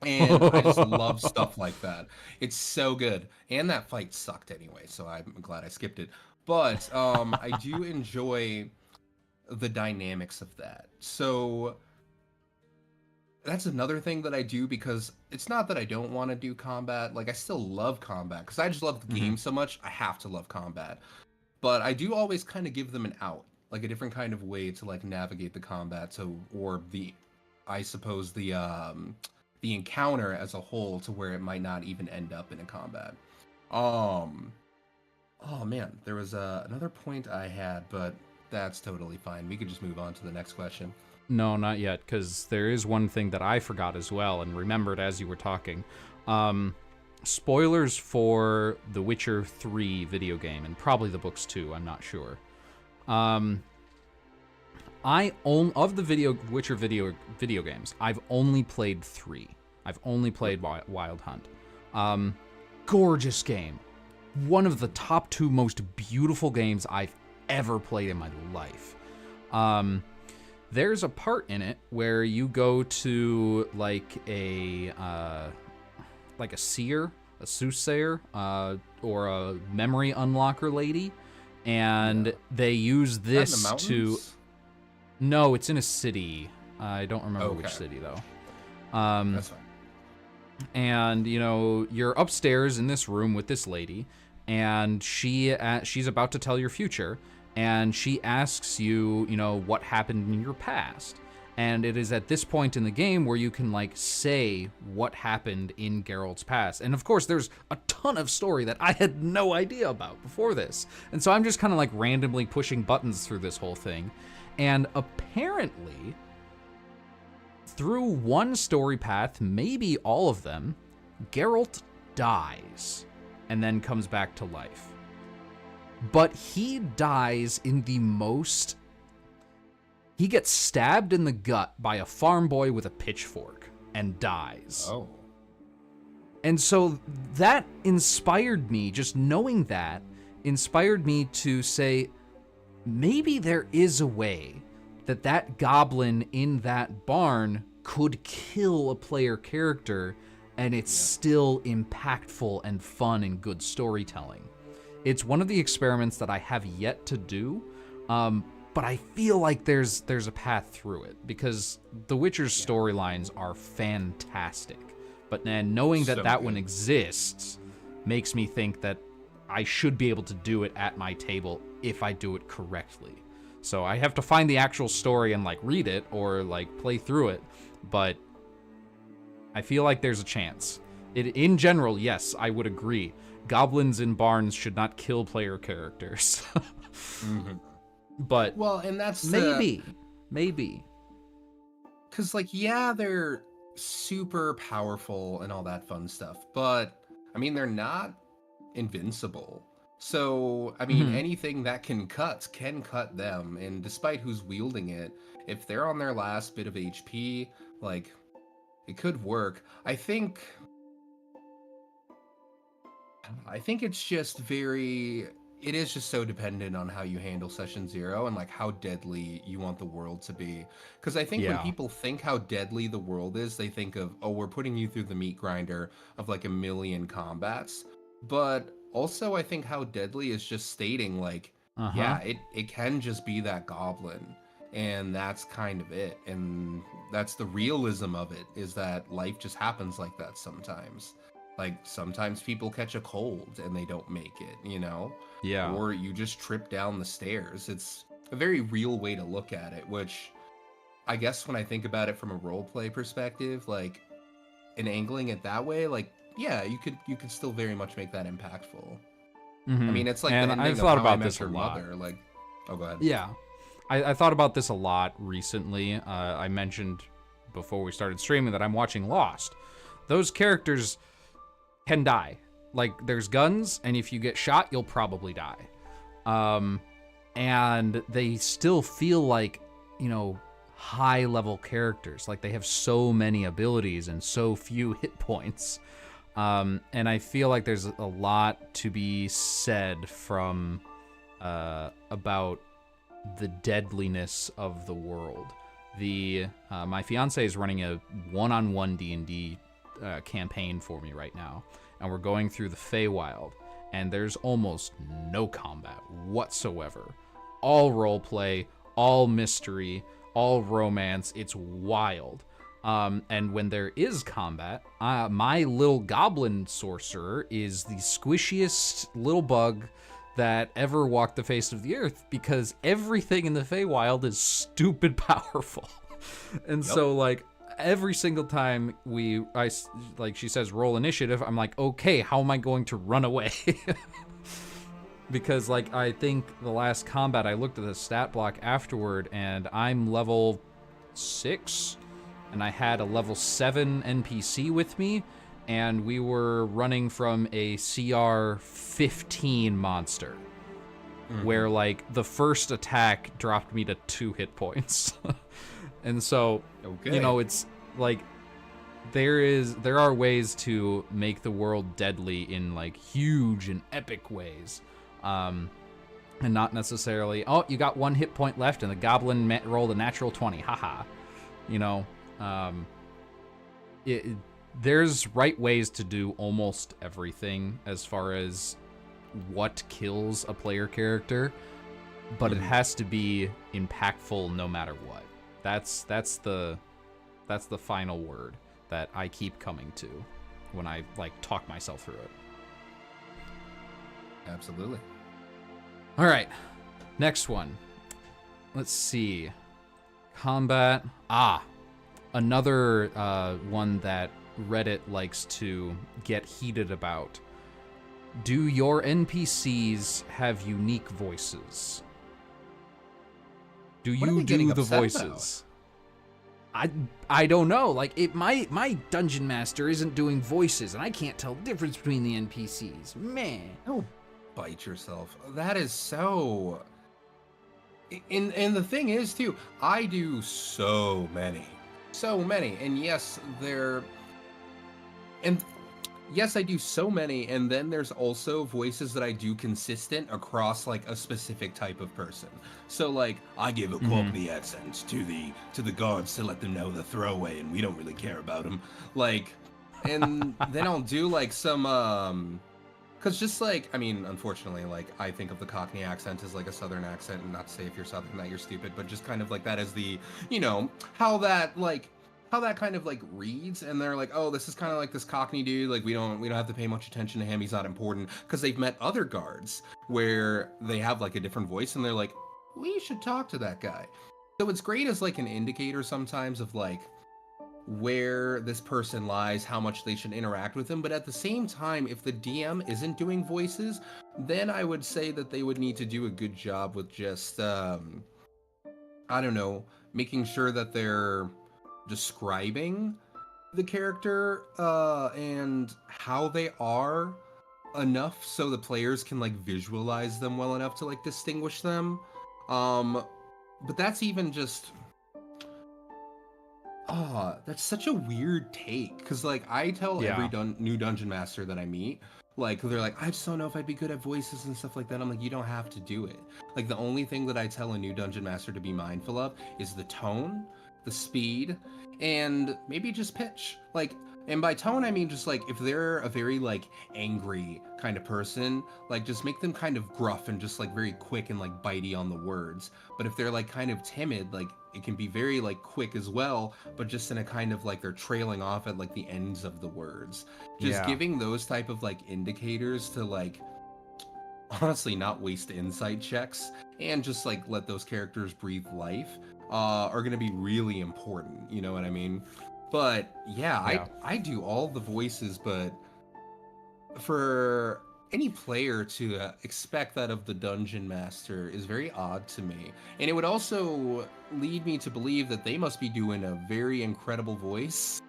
And I just love stuff like that. It's so good. And that fight sucked anyway, so I'm glad I skipped it. But I do enjoy the dynamics of that. So that's another thing that I do, because it's not that I don't want to do combat. Like, I still love combat because I just love the game so much. I have to love combat. But I do always kind of give them an out, like a different kind of way to like navigate the combat, so or the encounter as a whole, to where it might not even end up in a combat. Oh man, there was another point I had, but that's totally fine. We could just move on to the next question. No, not yet, because there is one thing that I forgot as well and remembered as you were talking. Spoilers for The Witcher 3 video game, and probably the books too, I'm not sure. Of the Witcher video games, I've only played 3. I've only played Wild Hunt. Gorgeous game. one of the top 2 most beautiful games I've ever played in my life. There's a part in it where you go to like a seer, a soothsayer, or a memory unlocker lady, and they use this to. No, it's in a city. I don't remember which city though. That's fine. And you're upstairs in this room with this lady, and she's about to tell your future, and she asks you, what happened in your past. And it is at this point in the game where you can like say what happened in Geralt's past. And of course, there's a ton of story that I had no idea about before this. And so I'm just kind of like randomly pushing buttons through this whole thing. And apparently, through one story path, maybe all of them, Geralt dies and then comes back to life. But he dies in the most... He gets stabbed in the gut by a farm boy with a pitchfork and dies. Oh. And so that inspired me, just knowing that, inspired me to say, maybe there is a way that goblin in that barn could kill a player character and it's still impactful and fun and good storytelling. It's one of the experiments that I have yet to do, but I feel like there's a path through it because The Witcher's storylines are fantastic. But then knowing that one exists makes me think that I should be able to do it at my table if I do it correctly. So I have to find the actual story and like read it or like play through it, but I feel like there's a chance. In general, yes, I would agree. Goblins in barns should not kill player characters. Mm-hmm. But and that's maybe. Because they're super powerful and all that fun stuff, but I mean they're not invincible. So I mean anything that can cut them, and despite who's wielding it, if they're on their last bit of HP, like it could work. I think it's just it is just so dependent on how you handle session 0 and like how deadly you want the world to be. Because I think when people think how deadly the world is, they think of, oh, we're putting you through the meat grinder of like a million combats. But also I think how deadly is just stating like, it can just be that goblin. And that's kind of it. And that's the realism of it, is that life just happens like that sometimes. Like, sometimes people catch a cold and they don't make it, Yeah. Or you just trip down the stairs. It's a very real way to look at it, which I guess when I think about it from a roleplay perspective, like, and angling it that way, like, yeah, you could still very much make that impactful. Mm-hmm. I mean, it's like and the ending I've thought of How about I this Met a Your lot. Mother. Like, oh, go ahead. Yeah. I thought about this a lot recently. I mentioned before we started streaming that I'm watching Lost. Those characters can die. Like, there's guns, and if you get shot, you'll probably die. And they still feel like, high-level characters. Like, they have so many abilities and so few hit points. And I feel like there's a lot to be said from about the deadliness of the world. My fiance is running a one-on-one D&D campaign for me right now, and we're going through the Feywild, and there's almost no combat whatsoever. All roleplay, all mystery, all romance. It's wild. And when there is combat, my little goblin sorcerer is the squishiest little bug that ever walked the face of the earth, because everything in the Feywild is stupid powerful. And so, like, every single time she says roll initiative, I'm like, okay, how am I going to run away? Because, like, I think the last combat, I looked at the stat block afterward, and I'm level 6, and I had a level 7 NPC with me, and we were running from a CR 15 monster, where, like, the first attack dropped me to 2 hit points. And so, it's like, there are ways to make the world deadly in like huge and epic ways, and not necessarily, oh, you got 1 hit point left and the goblin rolled a natural 20, haha. You know, there's right ways to do almost everything as far as what kills a player character, but it has to be impactful no matter what. That's the final word that I keep coming to when I like talk myself through it. Absolutely. All right, next one. Let's see. Combat. Another one that Reddit likes to get heated about. Do your NPCs have unique voices? Do you do the voices? I don't know. Like, my dungeon master isn't doing voices, and I can't tell the difference between the NPCs. Man. Oh, bite yourself. That is so. And the thing is too, I do so many, and yes, I do so many, and then there's also voices that I do consistent across like a specific type of person. So like I give a Cockney accent to the guards to let them know the throwaway, and we don't really care about them. Like, and then I'll do like some because just like, I mean, unfortunately, like I think of the Cockney accent as like a Southern accent, and not to say if you're Southern that you're stupid, but just kind of like that as the, you know, how that kind of like reads, and they're like, oh, this is kind of like this Cockney dude, like we don't have to pay much attention to him, he's not important, because they've met other guards where they have like a different voice, and they're like, we should talk to that guy. So it's great as like an indicator sometimes of like where this person lies, how much they should interact with him. But at the same time, if the DM isn't doing voices, then I would say that they would need to do a good job with just I don't know, making sure that they're describing the character and how they are enough so the players can like visualize them well enough to like distinguish them. But that's even just that's such a weird take, because like I tell every new dungeon master that I meet, like they're like, I just don't know if I'd be good at voices and stuff like that. I'm like, you don't have to do it. Like the only thing that I tell a new dungeon master to be mindful of is the tone, the speed, and maybe just pitch. Like, and by tone I mean just like if they're a very like angry kind of person, like just make them kind of gruff and just like very quick and like bitey on the words. But if they're like kind of timid, like it can be very like quick as well, but just in a kind of like they're trailing off at like the ends of the words. Just giving those type of like indicators to like honestly not waste insight checks and just like let those characters breathe life are going to be really important, you know what I mean? But yeah. I do all the voices, but for any player to expect that of the dungeon master is very odd to me. And it would also lead me to believe that they must be doing a very incredible voice.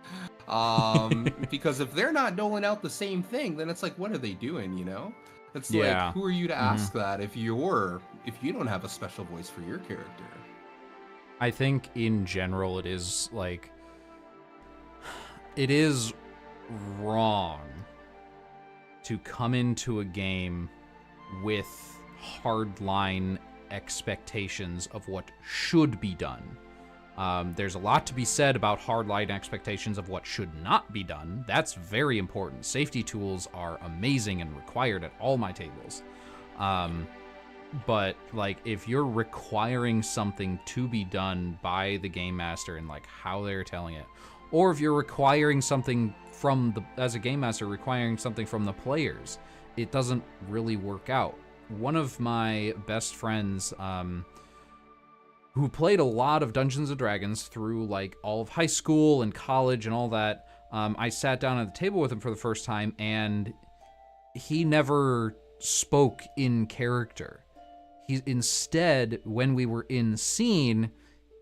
Because if they're not doling out the same thing, then it's like, what are they doing, you know? It's like, who are you to ask that if you don't have a special voice for your character? I think in general it is like, it is wrong to come into a game with hardline expectations of what should be done. There's a lot to be said about hardline expectations of what should not be done. That's very important. Safety tools are amazing and required at all my tables. But like, if you're requiring something to be done by the game master and like how they're telling it, or if you're requiring something as a game master, requiring something from the players, it doesn't really work out. One of my best friends, who played a lot of Dungeons & Dragons through like all of high school and college and all that, I sat down at the table with him for the first time, and he never spoke in character. Instead, when we were in scene,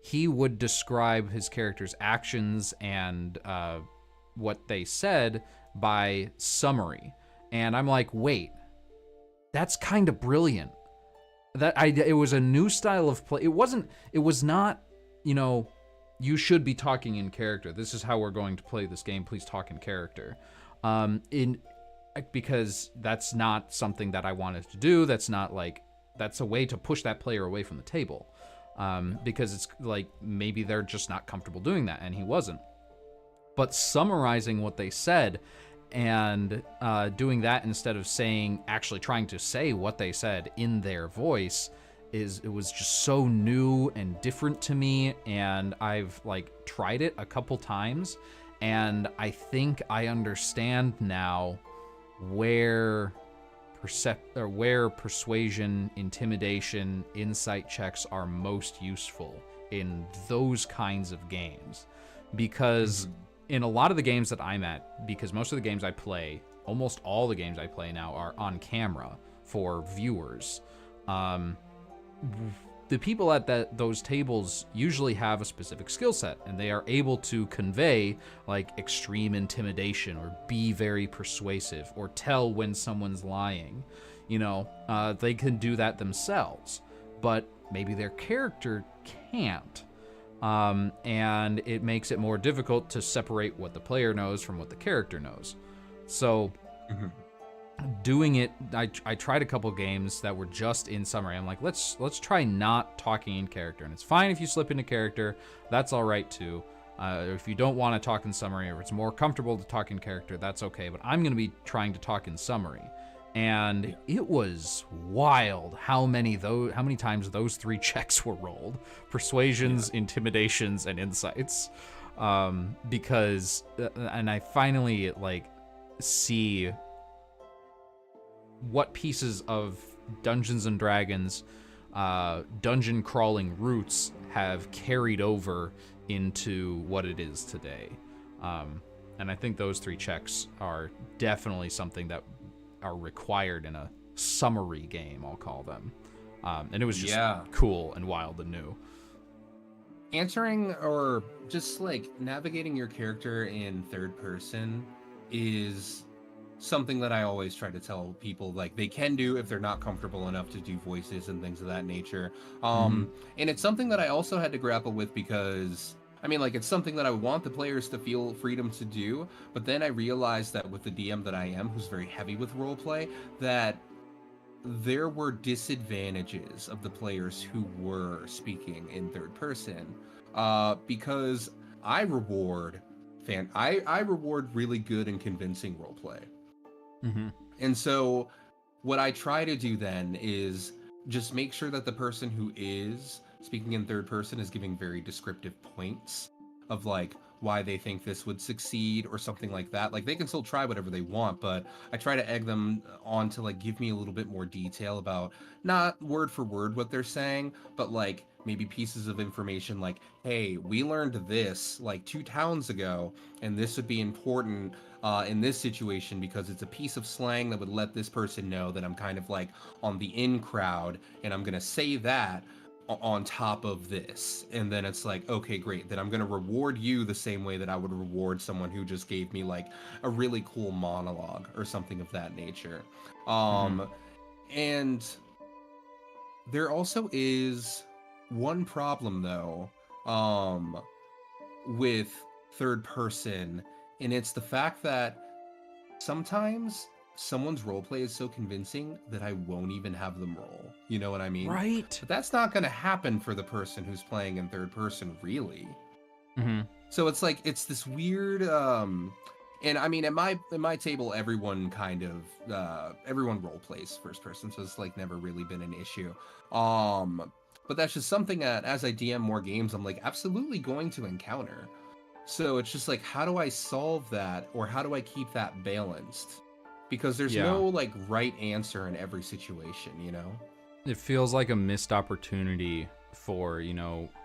he would describe his character's actions and what they said by summary. And I'm like, wait, that's kind of brilliant. It was a new style of play. It was not, you know, you should be talking in character. This is how we're going to play this game. Please talk in character. In because that's not something that I wanted to do. That's not like that's a way to push that player away from the table. Because it's like maybe they're just not comfortable doing that, and he wasn't. But summarizing what they said and doing that instead of actually trying to say what they said in their voice, it was just so new and different to me. And I've like tried it a couple times, and I think I understand now where persuasion, intimidation, insight checks are most useful in those kinds of games. Because in a lot of the games that I'm at, because most of the games I play, almost all the games I play now are on camera for viewers. The people at those tables usually have a specific skill set, and they are able to convey like extreme intimidation or be very persuasive or tell when someone's lying. They can do that themselves, but maybe their character can't. And it makes it more difficult to separate what the player knows from what the character knows. So doing it, I tried a couple games that were just in summary. I'm like, let's try not talking in character, and it's fine if you slip into character. That's all right too. If you don't want to talk in summary, or it's more comfortable to talk in character, that's okay. But I'm going to be trying to talk in summary, and it was wild how many times those 3 checks were rolled: persuasions, intimidations, and insights. Because and I finally like see what pieces of Dungeons and Dragons dungeon crawling roots have carried over into what it is today. And I think those 3 checks are definitely something that are required in a summary game, I'll call them. And it was just cool and wild and new. Answering or just like navigating your character in third person is something that I always try to tell people like they can do if they're not comfortable enough to do voices and things of that nature. And it's something that I also had to grapple with because I mean, like, it's something that I want the players to feel freedom to do, but then I realized that with the DM that I am, who's very heavy with roleplay, that there were disadvantages of the players who were speaking in third person, because I reward really good and convincing roleplay. And so what I try to do then is just make sure that the person who is speaking in third person is giving very descriptive points of like why they think this would succeed or something like that. Like they can still try whatever they want, but I try to egg them on to like give me a little bit more detail about not word for word what they're saying, but like maybe pieces of information like, hey, we learned this like 2 towns ago, and this would be important in this situation because it's a piece of slang that would let this person know that I'm kind of like on the in crowd, and I'm gonna say that on top of this. And then it's like, okay, great, then I'm gonna reward you the same way that I would reward someone who just gave me like a really cool monologue or something of that nature. And there also is one problem though with third person, and it's the fact that sometimes someone's roleplay is so convincing that I won't even have them roll. You know what I mean? Right. But that's not going to happen for the person who's playing in third person, really. So it's like it's this weird. And I mean, at my table, everyone kind of everyone role plays first person, so it's like never really been an issue. But that's just something that as I DM more games, I'm like absolutely going to encounter. So it's just like, how do I solve that, or how do I keep that balanced? Because there's no like right answer in every situation, you know? It feels like a missed opportunity for,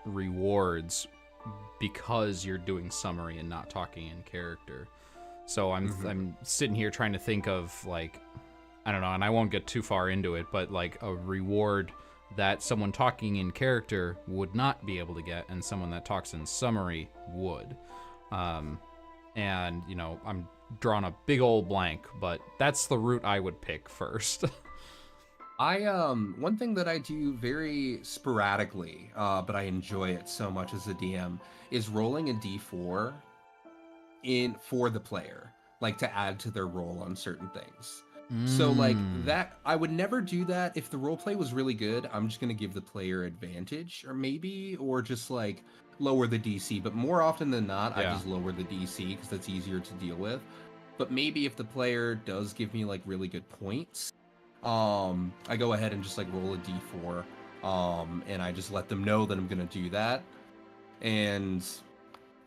rewards because you're doing summary and not talking in character. So I'm sitting here trying to think of like, I don't know, and I won't get too far into it, but like a reward that someone talking in character would not be able to get and someone that talks in summary would. And, I'm drawing a big old blank, but that's the route I would pick first. One thing that I do very sporadically, but I enjoy it so much as a DM, is rolling a d4 in for the player, like to add to their roll on certain things. So like Mm. that, I would never do that if the role play was really good. I'm just gonna give the player advantage, or just like lower the DC. But more often than not, I Yeah. just lower the DC because that's easier to deal with. But maybe if the player does give me like really good points, I go ahead and just like roll a d4, and I just let them know that I'm gonna do that. And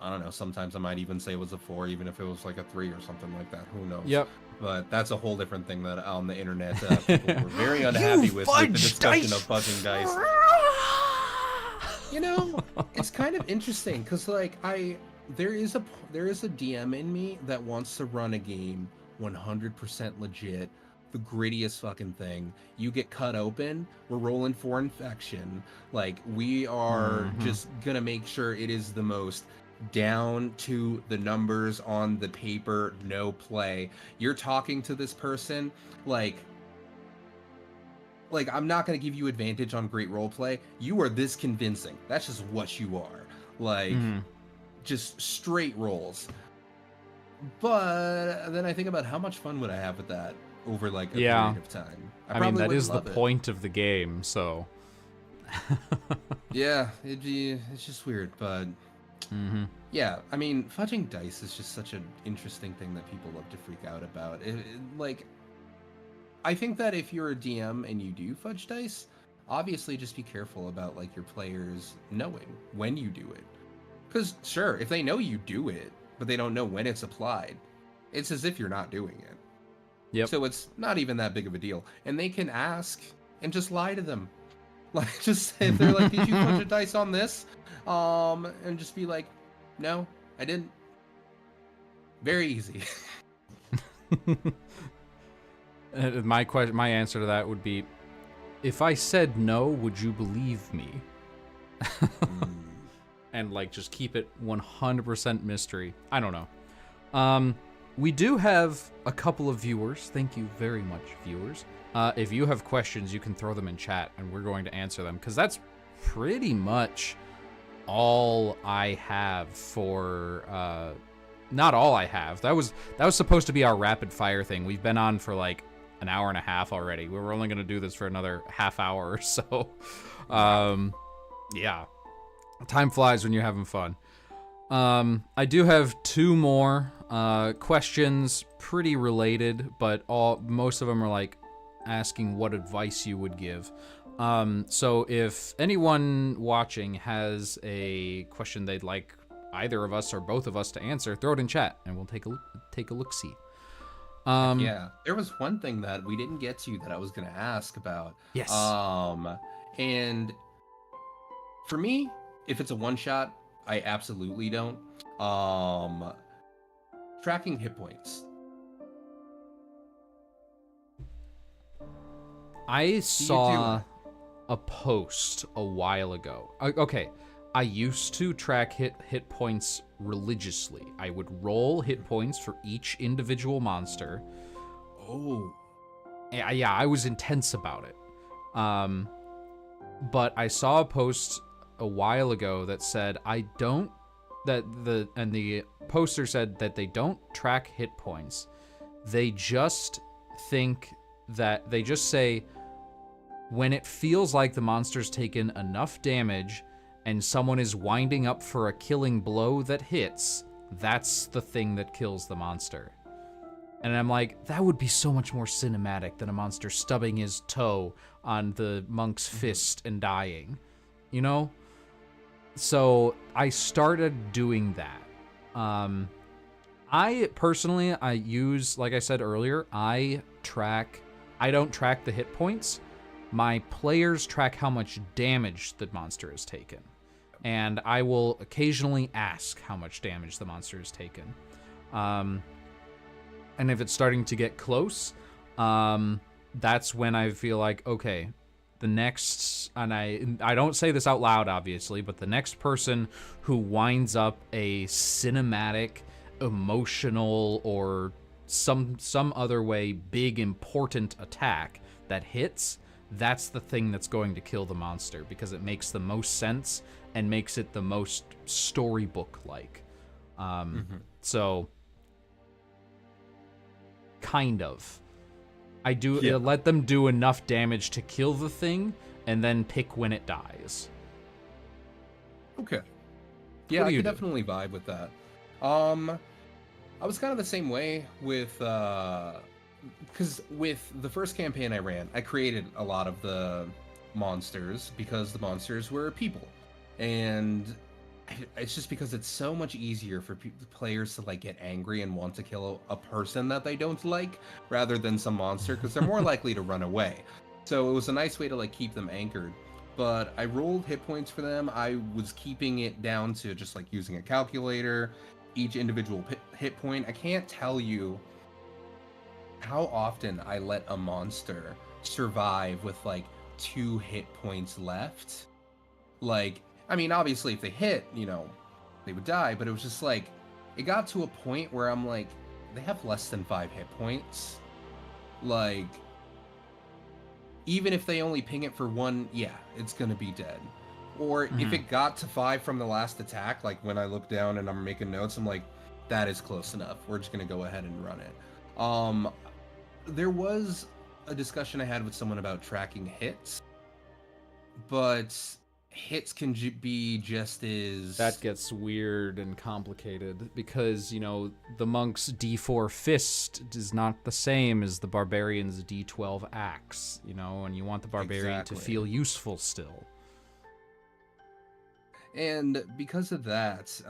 I don't know, sometimes I might even say it was a 4, even if it was like a 3 or something like that. Who knows? Yep. But that's a whole different thing that on the internet people were very unhappy You with the fudge discussion dice. of fudging dice. You know, it's kind of interesting because like there is a DM in me that wants to run a game 100% legit, the grittiest fucking thing. You get cut open, we're rolling for infection. Like we are Mhm. just gonna make sure it is the most down to the numbers on the paper, no play. You're talking to this person like I'm not going to give you advantage on great role play. You are this convincing. That's just what you are. Like Mhm. just straight rolls. But then I think about how much fun would I have with that over like a Yeah. period of time. I I mean, probably that wouldn't is the love it. point of the game, so. Yeah, it's just weird, but Mhm. yeah, I mean, fudging dice is just such an interesting thing that people love to freak out about. Like I think that if you're a DM and you do fudge dice, obviously just be careful about like your players knowing when you do it. Because sure, if they know you do it, but they don't know when it's applied, it's as if you're not doing it. Yep. So it's not even that big of a deal. And they can ask and just lie to them. Like just if they're like, "Did you fudge a dice on this?" And just be like, "No, I didn't." Very easy. My answer to that would be, if I said no, would you believe me? Mm. And like just keep it 100% mystery. I don't know. Um, we do have a couple of viewers. Thank you very much, viewers. If you have questions, you can throw them in chat, and we're going to answer them because that's pretty much all I have for. Not all I have. That was supposed to be our rapid fire thing. We've been on for like an hour and a half already. We were only going to do this for another half hour or so. Wow. Yeah. Time flies when you're having fun. I do have two more questions, pretty related, but most of them are like asking what advice you would give. So if anyone watching has a question they'd like either of us or both of us to answer, throw it in chat, and we'll take a look see. Yeah, there was one thing that we didn't get to that I was going to ask about. Yes. And for me, if it's a one shot, I absolutely don't. Um, Tracking hit points. I Do you do saw it? a post a while ago. Okay, I used to track hit points religiously. I would roll hit points for each individual monster. Oh, Yeah, I was intense about it. But I saw a post a while ago that said the poster said that they don't track hit points. They just say when it feels like the monster's taken enough damage and someone is winding up for a killing blow that hits, that's the thing that kills the monster. And I'm like, that would be so much more cinematic than a monster stubbing his toe on the monk's fist and dying, you know? So I started doing that. I personally, like I said earlier, I don't track the hit points. My players track how much damage the monster has taken. And I will occasionally ask how much damage the monster has taken. And if it's starting to get close, that's when I feel like, okay, the next, and I don't say this out loud, obviously, but the next person who winds up a cinematic, emotional, or some other way big important attack that hits, that's the thing that's going to kill the monster, because it makes the most sense and makes it the most storybook-like. So, kind of. I do let them do enough damage to kill the thing, and then pick when it dies. Okay. Yeah, I could definitely vibe with that. I was kind of the same way with, because with the first campaign I ran, I created a lot of the monsters because the monsters were people. And it's just because it's so much easier for players to like get angry and want to kill a person that they don't like rather than some monster, because they're more likely to run away. So it was a nice way to like keep them anchored. But I rolled hit points for them. I was keeping it down to just like using a calculator, each individual hit point. I can't tell you how often I let a monster survive with like 2 hit points left. Like, I mean, obviously if they hit, you know, they would die, but it was just like, it got to a point where I'm like, they have less than 5 hit points. Like, even if they only ping it for 1, yeah, it's gonna be dead. Or if it got to 5 from the last attack, like when I look down and I'm making notes, I'm like, that is close enough. We're just gonna go ahead and run it. There was a discussion I had with someone about tracking hits, but hits can be just as... That gets weird and complicated because, you know, the monk's D4 fist is not the same as the barbarian's D12 axe, you know, and you want the barbarian to feel useful still. And because of that,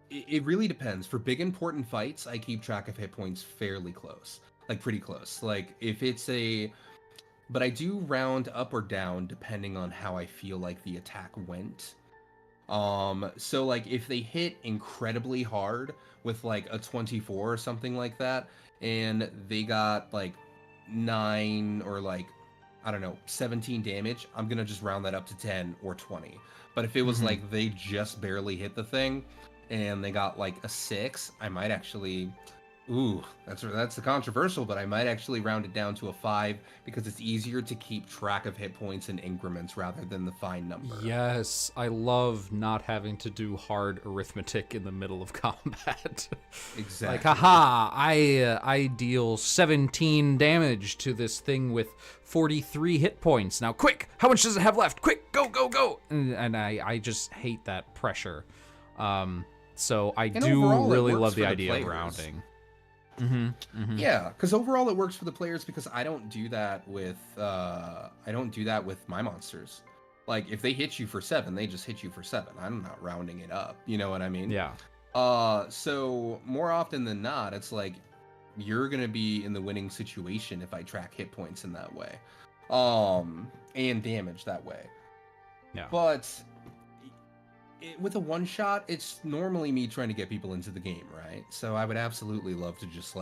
it really depends. For big important fights, I keep track of hit points fairly close, like pretty close. Like if it's but I do round up or down depending on how I feel like the attack went. So like if they hit incredibly hard with like a 24 or something like that, and they got like 9 or like, I don't know, 17 damage, I'm gonna just round that up to 10 or 20. But if it was like they just barely hit the thing and they got like a 6, I might actually, that's controversial, but I might actually round it down to a 5 because it's easier to keep track of hit points in increments rather than the fine number. Yes, I love not having to do hard arithmetic in the middle of combat. Exactly. Like, haha, I deal 17 damage to this thing with 43 hit points. Now, quick, how much does it have left? Quick, go, go, go! And I just hate that pressure. So I do really love the idea of rounding. Yeah, because overall it works for the players because I don't do that with my monsters. Like if they hit you for 7, they just hit you for 7. I'm not rounding it up. You know what I mean? Yeah. So more often than not, it's like you're gonna be in the winning situation if I track hit points in that way, and damage that way. Yeah. But with a one shot, it's normally me trying to get people into the game, right? So I would absolutely love to just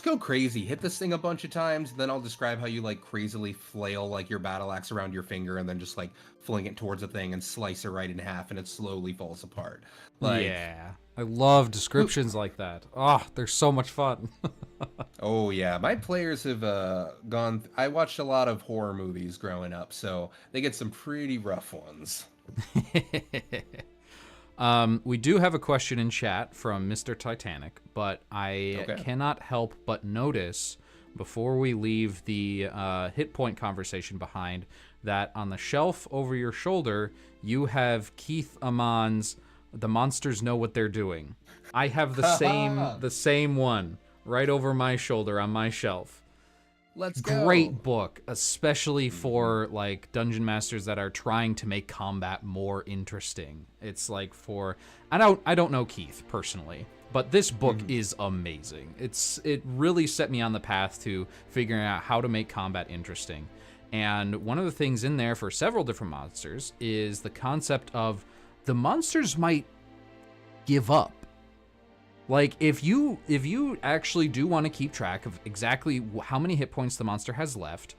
go crazy, hit this thing a bunch of times, then I'll describe how you like crazily flail like your battle axe around your finger and then just like fling it towards a thing and slice it right in half and it slowly falls apart. Like, yeah, I love descriptions like that. Oh, they're so much fun. Oh yeah, my players have I watched a lot of horror movies growing up, so they get some pretty rough ones. We do have a question in chat from Mr. Titanic, but I cannot help but notice before we leave the hit point conversation behind that on the shelf over your shoulder you have Keith Amon's "The Monsters Know What They're Doing." I have the same one right over my shoulder on my shelf. Let's go. Great book, especially for like dungeon masters that are trying to make combat more interesting. It's like for I don't know Keith personally, but this book is amazing. It really set me on the path to figuring out how to make combat interesting. And one of the things in there for several different monsters is the concept of the monsters might give up. Like, if you actually do want to keep track of exactly how many hit points the monster has left,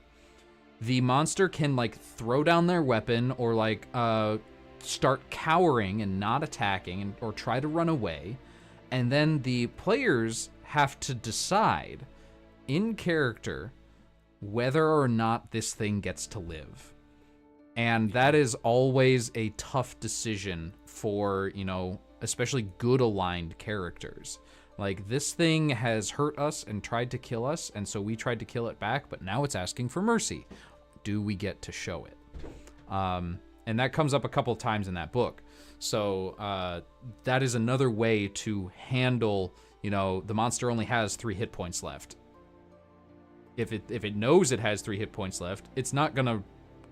the monster can, like, throw down their weapon or, like, start cowering and not attacking or try to run away. And then the players have to decide in character whether or not this thing gets to live. And that is always a tough decision for, especially good aligned characters. Like, this thing has hurt us and tried to kill us, and so we tried to kill it back, but now it's asking for mercy. Do we get to show it? And that comes up a couple of times in that book. So that is another way to handle, the monster only has 3 hit points left. If it knows it has 3 hit points left, it's not gonna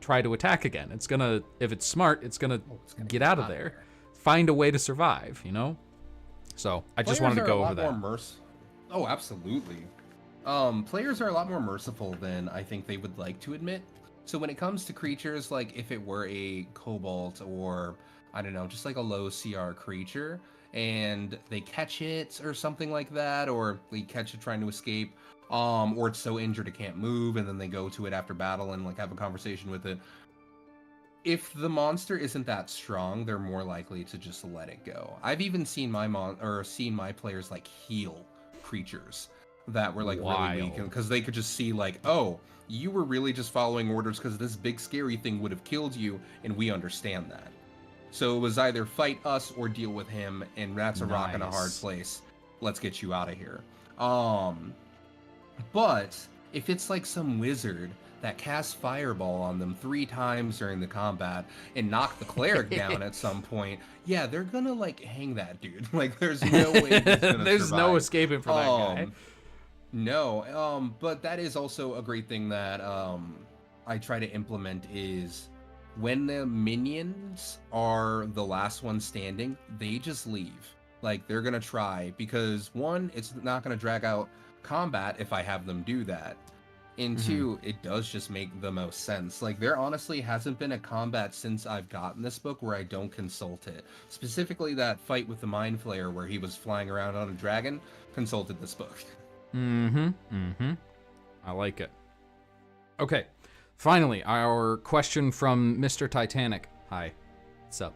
try to attack again. It's gonna, if it's smart, it's gonna get out of there. Find a way to survive, So I just wanted to go over that. Oh, absolutely. Players are a lot more merciful than I think they would like to admit. So when it comes to creatures, like if it were a kobold or, I don't know, just like a low CR creature, and they catch it or something like that, or they catch it trying to escape, or it's so injured it can't move, and then they go to it after battle and like have a conversation with it. If the monster isn't that strong, they're more likely to just let it go. I've even seen my players like heal creatures that were like really weak, because they could just see like, oh, you were really just following orders because this big scary thing would have killed you, and we understand that. So it was either fight us or deal with him, and that's a rock and a hard place. Let's get you out of here. But if it's like some wizard that casts fireball on them 3 times during the combat and knock the cleric down at some point, yeah, they're gonna like hang that dude. Like, there's no way he's gonna there's survive. no escaping from that guy. No, but that is also a great thing that I try to implement is when the minions are the last one standing, they just leave. Like, they're gonna try, because 1, it's not gonna drag out combat if I have them do that. And 2, it does just make the most sense. Like, there honestly hasn't been a combat since I've gotten this book where I don't consult it. Specifically that fight with the Mind Flayer where he was flying around on a dragon, consulted this book. I like it. Okay, finally, our question from Mr. Titanic. Hi, what's up?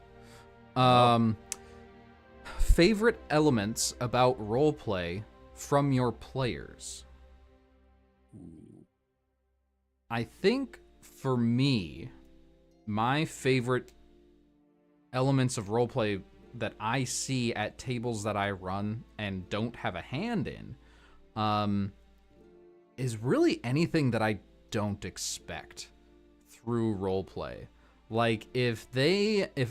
Favorite elements about roleplay from your players? I think for me, my favorite elements of roleplay that I see at tables that I run and don't have a hand in is really anything that I don't expect through roleplay. Like, if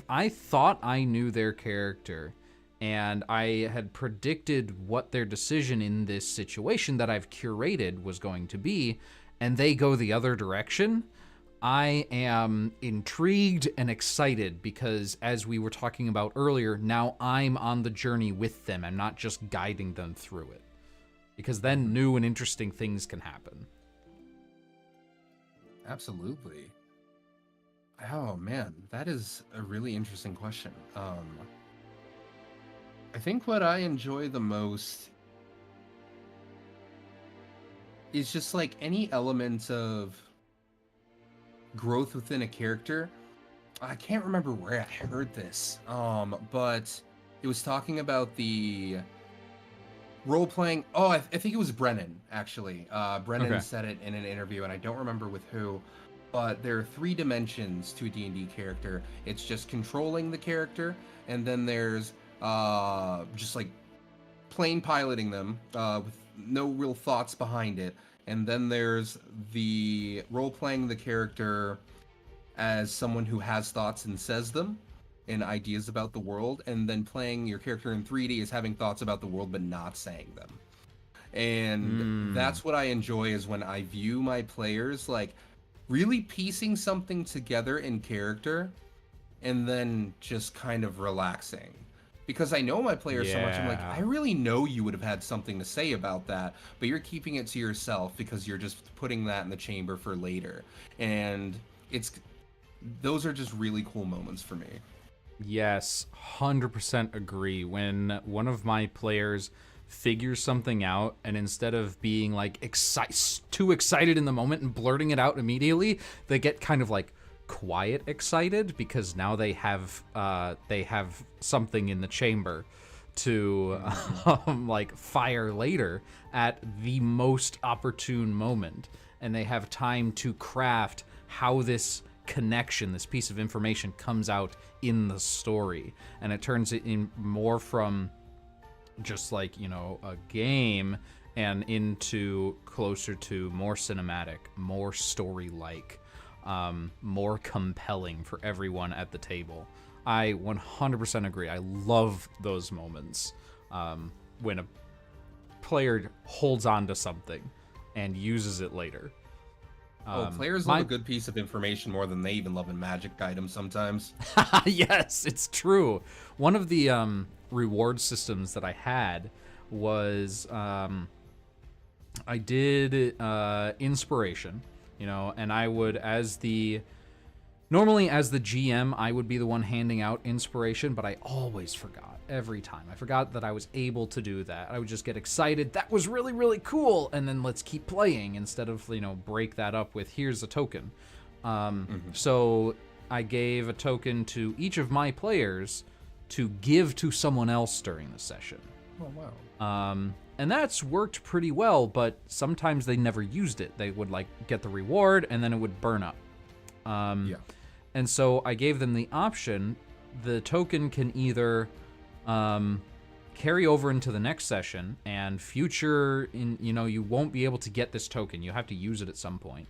I thought I knew their character and I had predicted what their decision in this situation that I've curated was going to be, and they go the other direction, I am intrigued and excited because, as we were talking about earlier, now I'm on the journey with them. I'm not just guiding them through it. Because then new and interesting things can happen. Absolutely. Oh man, that is a really interesting question. I think what I enjoy the most is just like any elements of growth within a character. I can't remember where I heard this, but it was talking about the role-playing. Oh, I think it was Brennan, actually. Brennan said it in an interview, and I don't remember with who, but there are 3 dimensions to a D&D character. It's just controlling the character, and then there's just like plain piloting them with no real thoughts behind it. And then there's the role-playing the character as someone who has thoughts and says them and ideas about the world, and then playing your character in 3D is having thoughts about the world but not saying them. And that's what I enjoy, is when I view my players like really piecing something together in character and then just kind of relaxing. Because I know my players so much, I'm like, I really know you would have had something to say about that, but you're keeping it to yourself because you're just putting that in the chamber for later. And those are just really cool moments for me. Yes, 100% agree. When one of my players figures something out, and instead of being like too excited in the moment and blurting it out immediately, they get kind of like quiet excited because now they have something in the chamber. to like fire later at the most opportune moment, and they have time to craft how this connection, this piece of information comes out in the story, and it turns it in more from just like, you know, a game and into closer to more cinematic, more story-like, more compelling for everyone at the table. I 100% agree. I love those moments when a player holds on to something and uses it later. Players love a good piece of information more than they even love a magic item sometimes. Yes, it's true. One of the reward systems that I had was I did inspiration, you know, and I would, normally as the GM, I would be the one handing out inspiration, but I always forgot every time. I forgot that I was able to do that. I would just get excited. That was really, really cool. And then let's keep playing instead of, you know, break that up with here's a token. So I gave a token to each of my players to give to someone else during the session. Oh, wow. And that's worked pretty well, but sometimes they never used it. They would like get the reward and then it would burn up. Yeah. And so I gave them the option. The token can either carry over into the next session, and you won't be able to get this token. You have to use it at some point.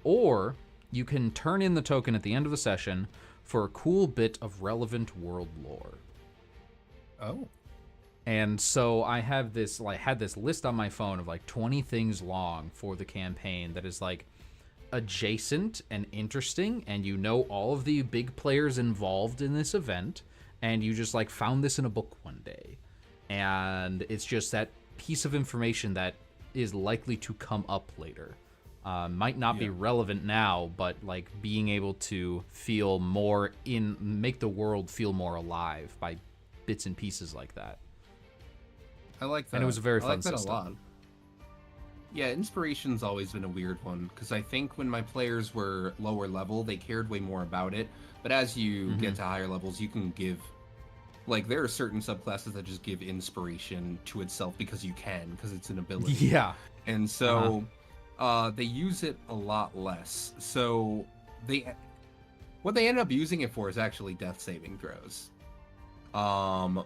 Or you can turn in the token at the end of the session for a cool bit of relevant world lore. Oh. And so I had this list on my phone of like 20 things long for the campaign that is like adjacent and interesting, and you know all of the big players involved in this event, and you just like found this in a book one day, and it's just that piece of information that is likely to come up later. Might not be relevant now, but like being able to feel more make the world feel more alive by bits and pieces like that. I like that. And it was a very fun system. I like that system. a lot. Yeah, inspiration's always been a weird one, because I think when my players were lower level, they cared way more about it. But as you get to higher levels, you can give, like, there are certain subclasses that just give inspiration to itself because you can, because it's an ability. Yeah. And so they use it a lot less. So what they end up using it for is actually death saving throws.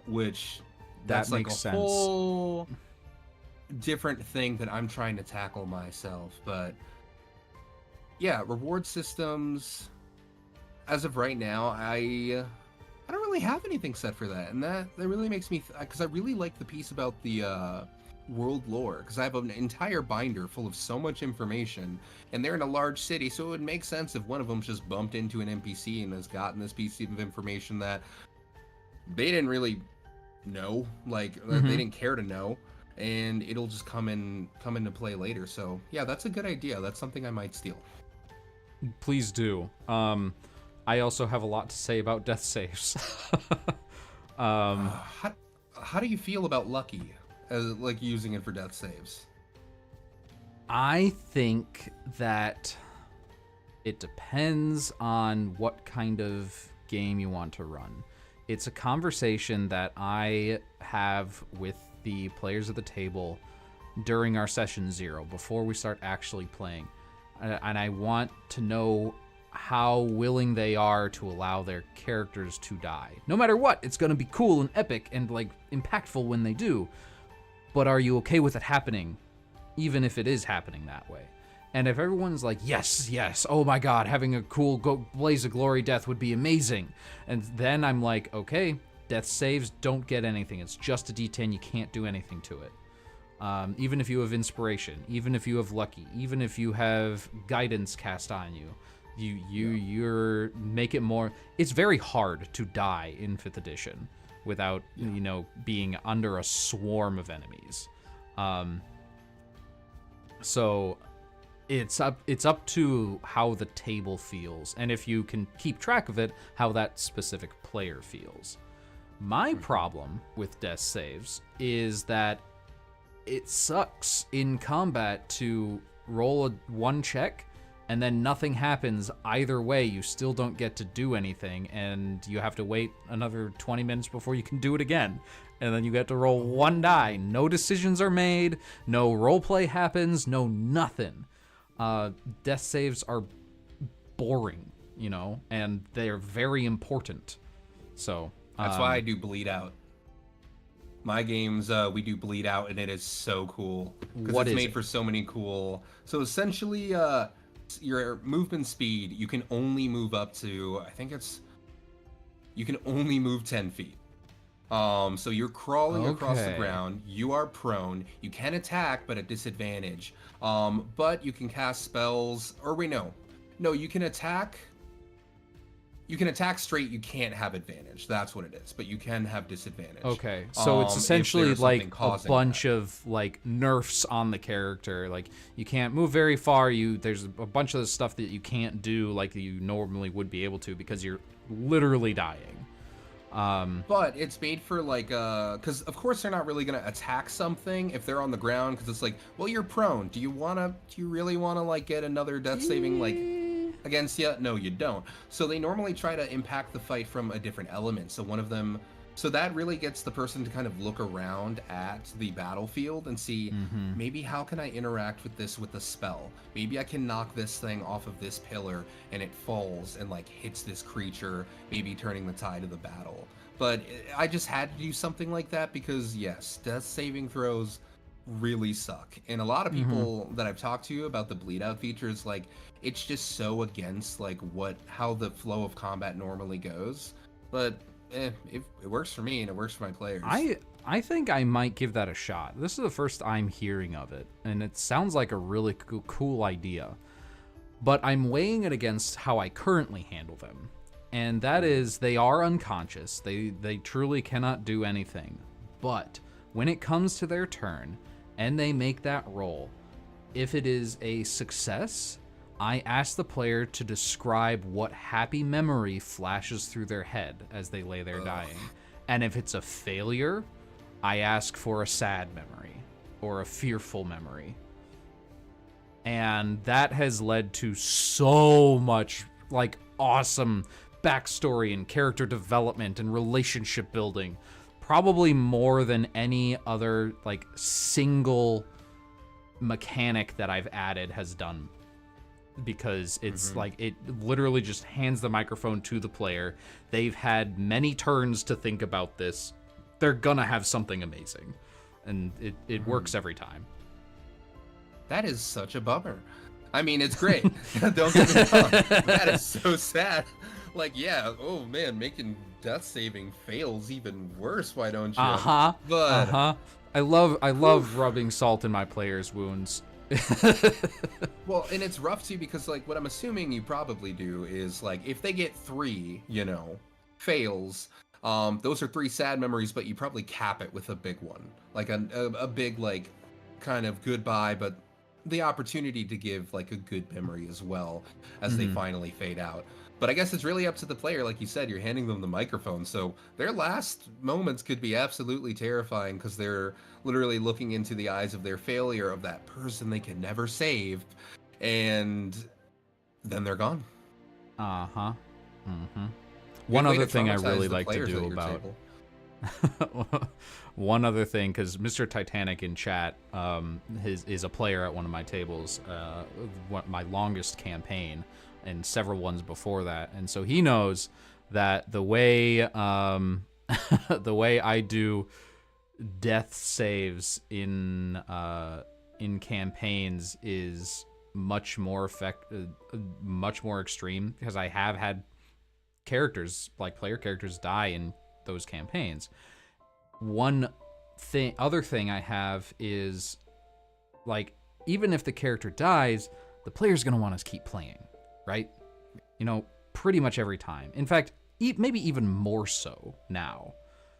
Which that's like a whole different thing that I'm trying to tackle myself. But yeah, reward systems, as of right now, I don't really have anything set for that, and that really makes me, because I really like the piece about the world lore, because I have an entire binder full of so much information, and they're in a large city, so it would make sense if one of them just bumped into an NPC and has gotten this piece of information that they didn't really know, like they didn't care to know, and it'll just come into play later. So yeah, that's a good idea. That's something I might steal. Please do. I also have a lot to say about death saves. How do you feel about Lucky, as like using it for death saves? I think that it depends on what kind of game you want to run. It's a conversation that I have with the players at the table during our session 0, before we start actually playing. And I want to know how willing they are to allow their characters to die. No matter what, it's going to be cool and epic and like impactful when they do. But are you okay with it happening, even if it is happening that way? And if everyone's like, yes, oh my god, having a cool blaze of glory death would be amazing. And then I'm like, okay, death saves don't get anything. It's just a D10. You can't do anything to it. Even if you have inspiration, even if you have lucky, even if you have guidance cast on you, you're make it more. It's very hard to die in 5th edition without being under a swarm of enemies. So it's up to how the table feels, and if you can keep track of it, how that specific player feels. My problem with death saves is that it sucks in combat to roll one check and then nothing happens either way. You still don't get to do anything, and you have to wait another 20 minutes before you can do it again. And then you get to roll one die. No decisions are made, no roleplay happens, no nothing. Death saves are boring, and they're very important. So that's why I do bleed out. My games, we do bleed out, and it is so cool because it's made for so many cool. So essentially, your movement speed, you can only move up to, you can only move 10 feet. So you're crawling across the ground. You are prone. You can attack, but at disadvantage. But you can cast spells, or no, you can attack. You can attack straight. You can't have advantage. That's what it is. But you can have disadvantage. Okay, so it's essentially like a bunch of like nerfs on the character. Like you can't move very far. There's a bunch of the stuff that you can't do like you normally would be able to because you're literally dying. But it's made for like because of course they're not really gonna attack something if they're on the ground because it's like, well, you're prone. Do you really wanna like get another death saving like against you? No, you don't. So they normally try to impact the fight from a different element. So that really gets the person to kind of look around at the battlefield and see, maybe how can I interact with this with a spell? Maybe I can knock this thing off of this pillar and it falls and like hits this creature, maybe turning the tide of the battle. But I just had to do something like that because yes, death saving throws really suck. And a lot of people that I've talked to about the bleed out features, like it's just so against like how the flow of combat normally goes. But it works for me and it works for my players. I think I might give that a shot. This is the first I'm hearing of it, and it sounds like a really cool idea. But I'm weighing it against how I currently handle them. And that is, they are unconscious. They truly cannot do anything. But when it comes to their turn and they make that roll, if it is a success, I ask the player to describe what happy memory flashes through their head as they lay there dying. And if it's a failure, I ask for a sad memory or a fearful memory. And that has led to so much like awesome backstory and character development and relationship building. Probably more than any other like single mechanic that I've added has done. Because it's like it literally just hands the microphone to the player. They've had many turns to think about this. They're gonna have something amazing, and it works every time. That is such a bummer. I mean, it's great. Don't get me wrong. That is so sad. Like, yeah, oh man, making death saving fails even worse. Why don't you? But I love rubbing salt in my players' wounds. Well, and it's rough too because like what I'm assuming you probably do is like if they get 3, fails, those are 3 sad memories, but you probably cap it with a big one, like a big like kind of goodbye, but the opportunity to give like a good memory as well as they finally fade out. But I guess it's really up to the player. Like you said, you're handing them the microphone, so their last moments could be absolutely terrifying because they're literally looking into the eyes of their failure, of that person they can never save, and then they're gone. One other thing I really like to do about one other thing, because Mr. Titanic in chat is a player at one of my tables, my longest campaign, and several ones before that, and so he knows that the way the way I do death saves in campaigns is much more extreme, because I have had player characters die in those campaigns. Other thing I have is, like, even if the character dies, the player's gonna want to keep playing, right? Pretty much every time. In fact, maybe even more so now.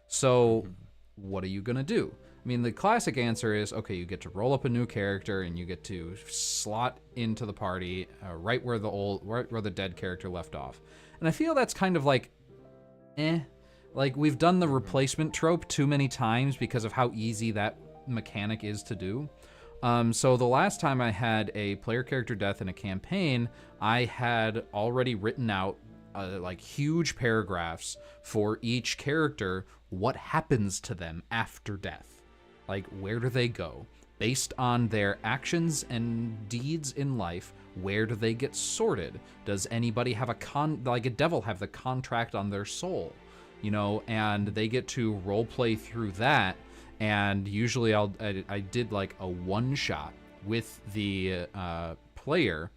So what are you gonna do? I mean, the classic answer is, okay, you get to roll up a new character and you get to slot into the party right where the dead character left off. And I feel that's kind of like, like we've done the replacement trope too many times because of how easy that mechanic is to do. So the last time I had a player character death in a campaign, I had already written out like huge paragraphs for each character, what happens to them after death. Like, where do they go? Based on their actions and deeds in life, where do they get sorted? Does anybody have like a devil have the contract on their soul? You know, and they get to role play through that. And usually I did like a one shot with the player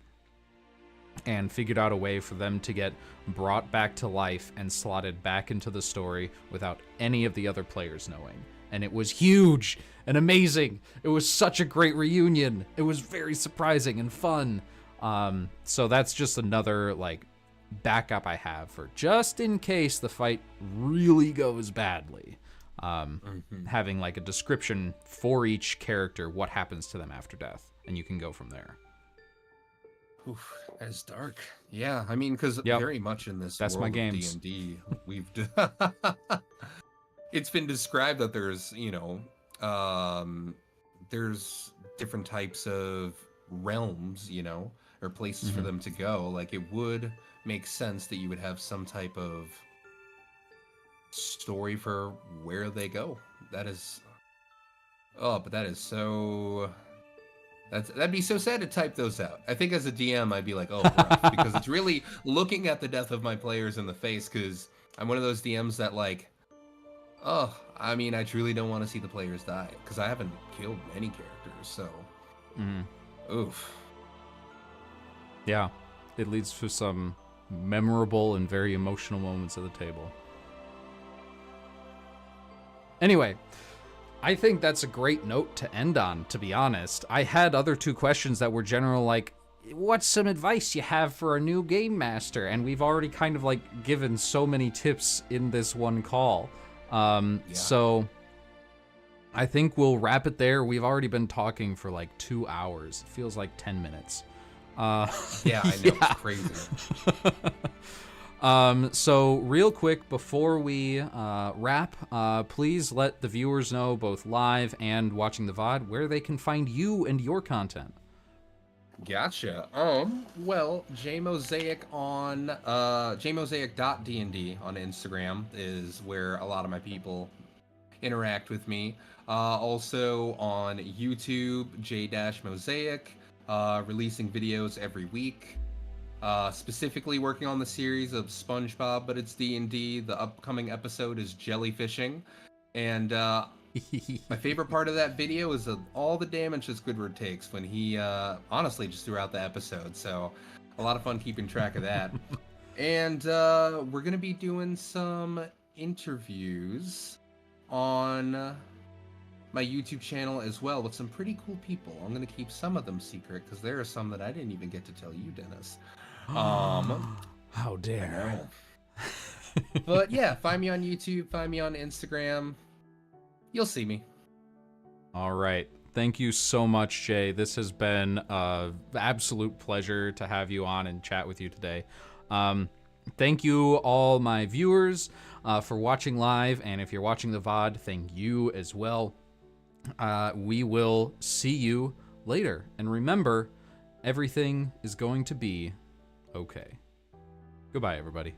and figured out a way for them to get brought back to life and slotted back into the story without any of the other players knowing. And it was huge and amazing. It was such a great reunion. It was very surprising and fun. So that's just another like backup I have for just in case the fight really goes badly. Having like a description for each character, what happens to them after death, and you can go from there. Oof, that's dark. Yeah, I mean, because very much in this that's world my games. of D&D, we've it's been described that there's, you know, there's different types of realms, you know, or places for them to go. Like, it would make sense that you would have some type of story for where they go. That is, but that is so. That'd be so sad to type those out. I think as a DM, I'd be like, oh, rough, because it's really looking at the death of my players in the face. Because I'm one of those DMs that like, oh, I mean, I truly don't want to see the players die because I haven't killed many characters. So, oof. Yeah, it leads to some memorable and very emotional moments at the table. Anyway, I think that's a great note to end on, to be honest. I had other two questions that were general, like, what's some advice you have for a new game master? And we've already kind of, like, given so many tips in this one call. So I think we'll wrap it there. We've already been talking for, like, 2 hours. It feels like 10 minutes. Yeah, I know. It's crazy. So real quick before we wrap, please let the viewers know, both live and watching the VOD, where they can find you and your content. Gotcha. Well, JMosaic on jmosaic.dnd on Instagram is where a lot of my people interact with me. Also on YouTube, J-Mosaic, releasing videos every week. Specifically working on the series of SpongeBob, but it's D&D. The upcoming episode is jellyfishing. And my favorite part of that video is all the damage that Squidward takes when he, honestly, just throughout the episode. So a lot of fun keeping track of that. And we're going to be doing some interviews on my YouTube channel as well with some pretty cool people. I'm going to keep some of them secret because there are some that I didn't even get to tell you, Dennis. How dare. But yeah, find me on YouTube, find me on Instagram. You'll see me. All right. Thank you so much, Jay. This has been an absolute pleasure to have you on and chat with you today. Thank you, all my viewers, for watching live. And if you're watching the VOD, thank you as well. We will see you later. And remember, everything is going to be okay. Goodbye, everybody.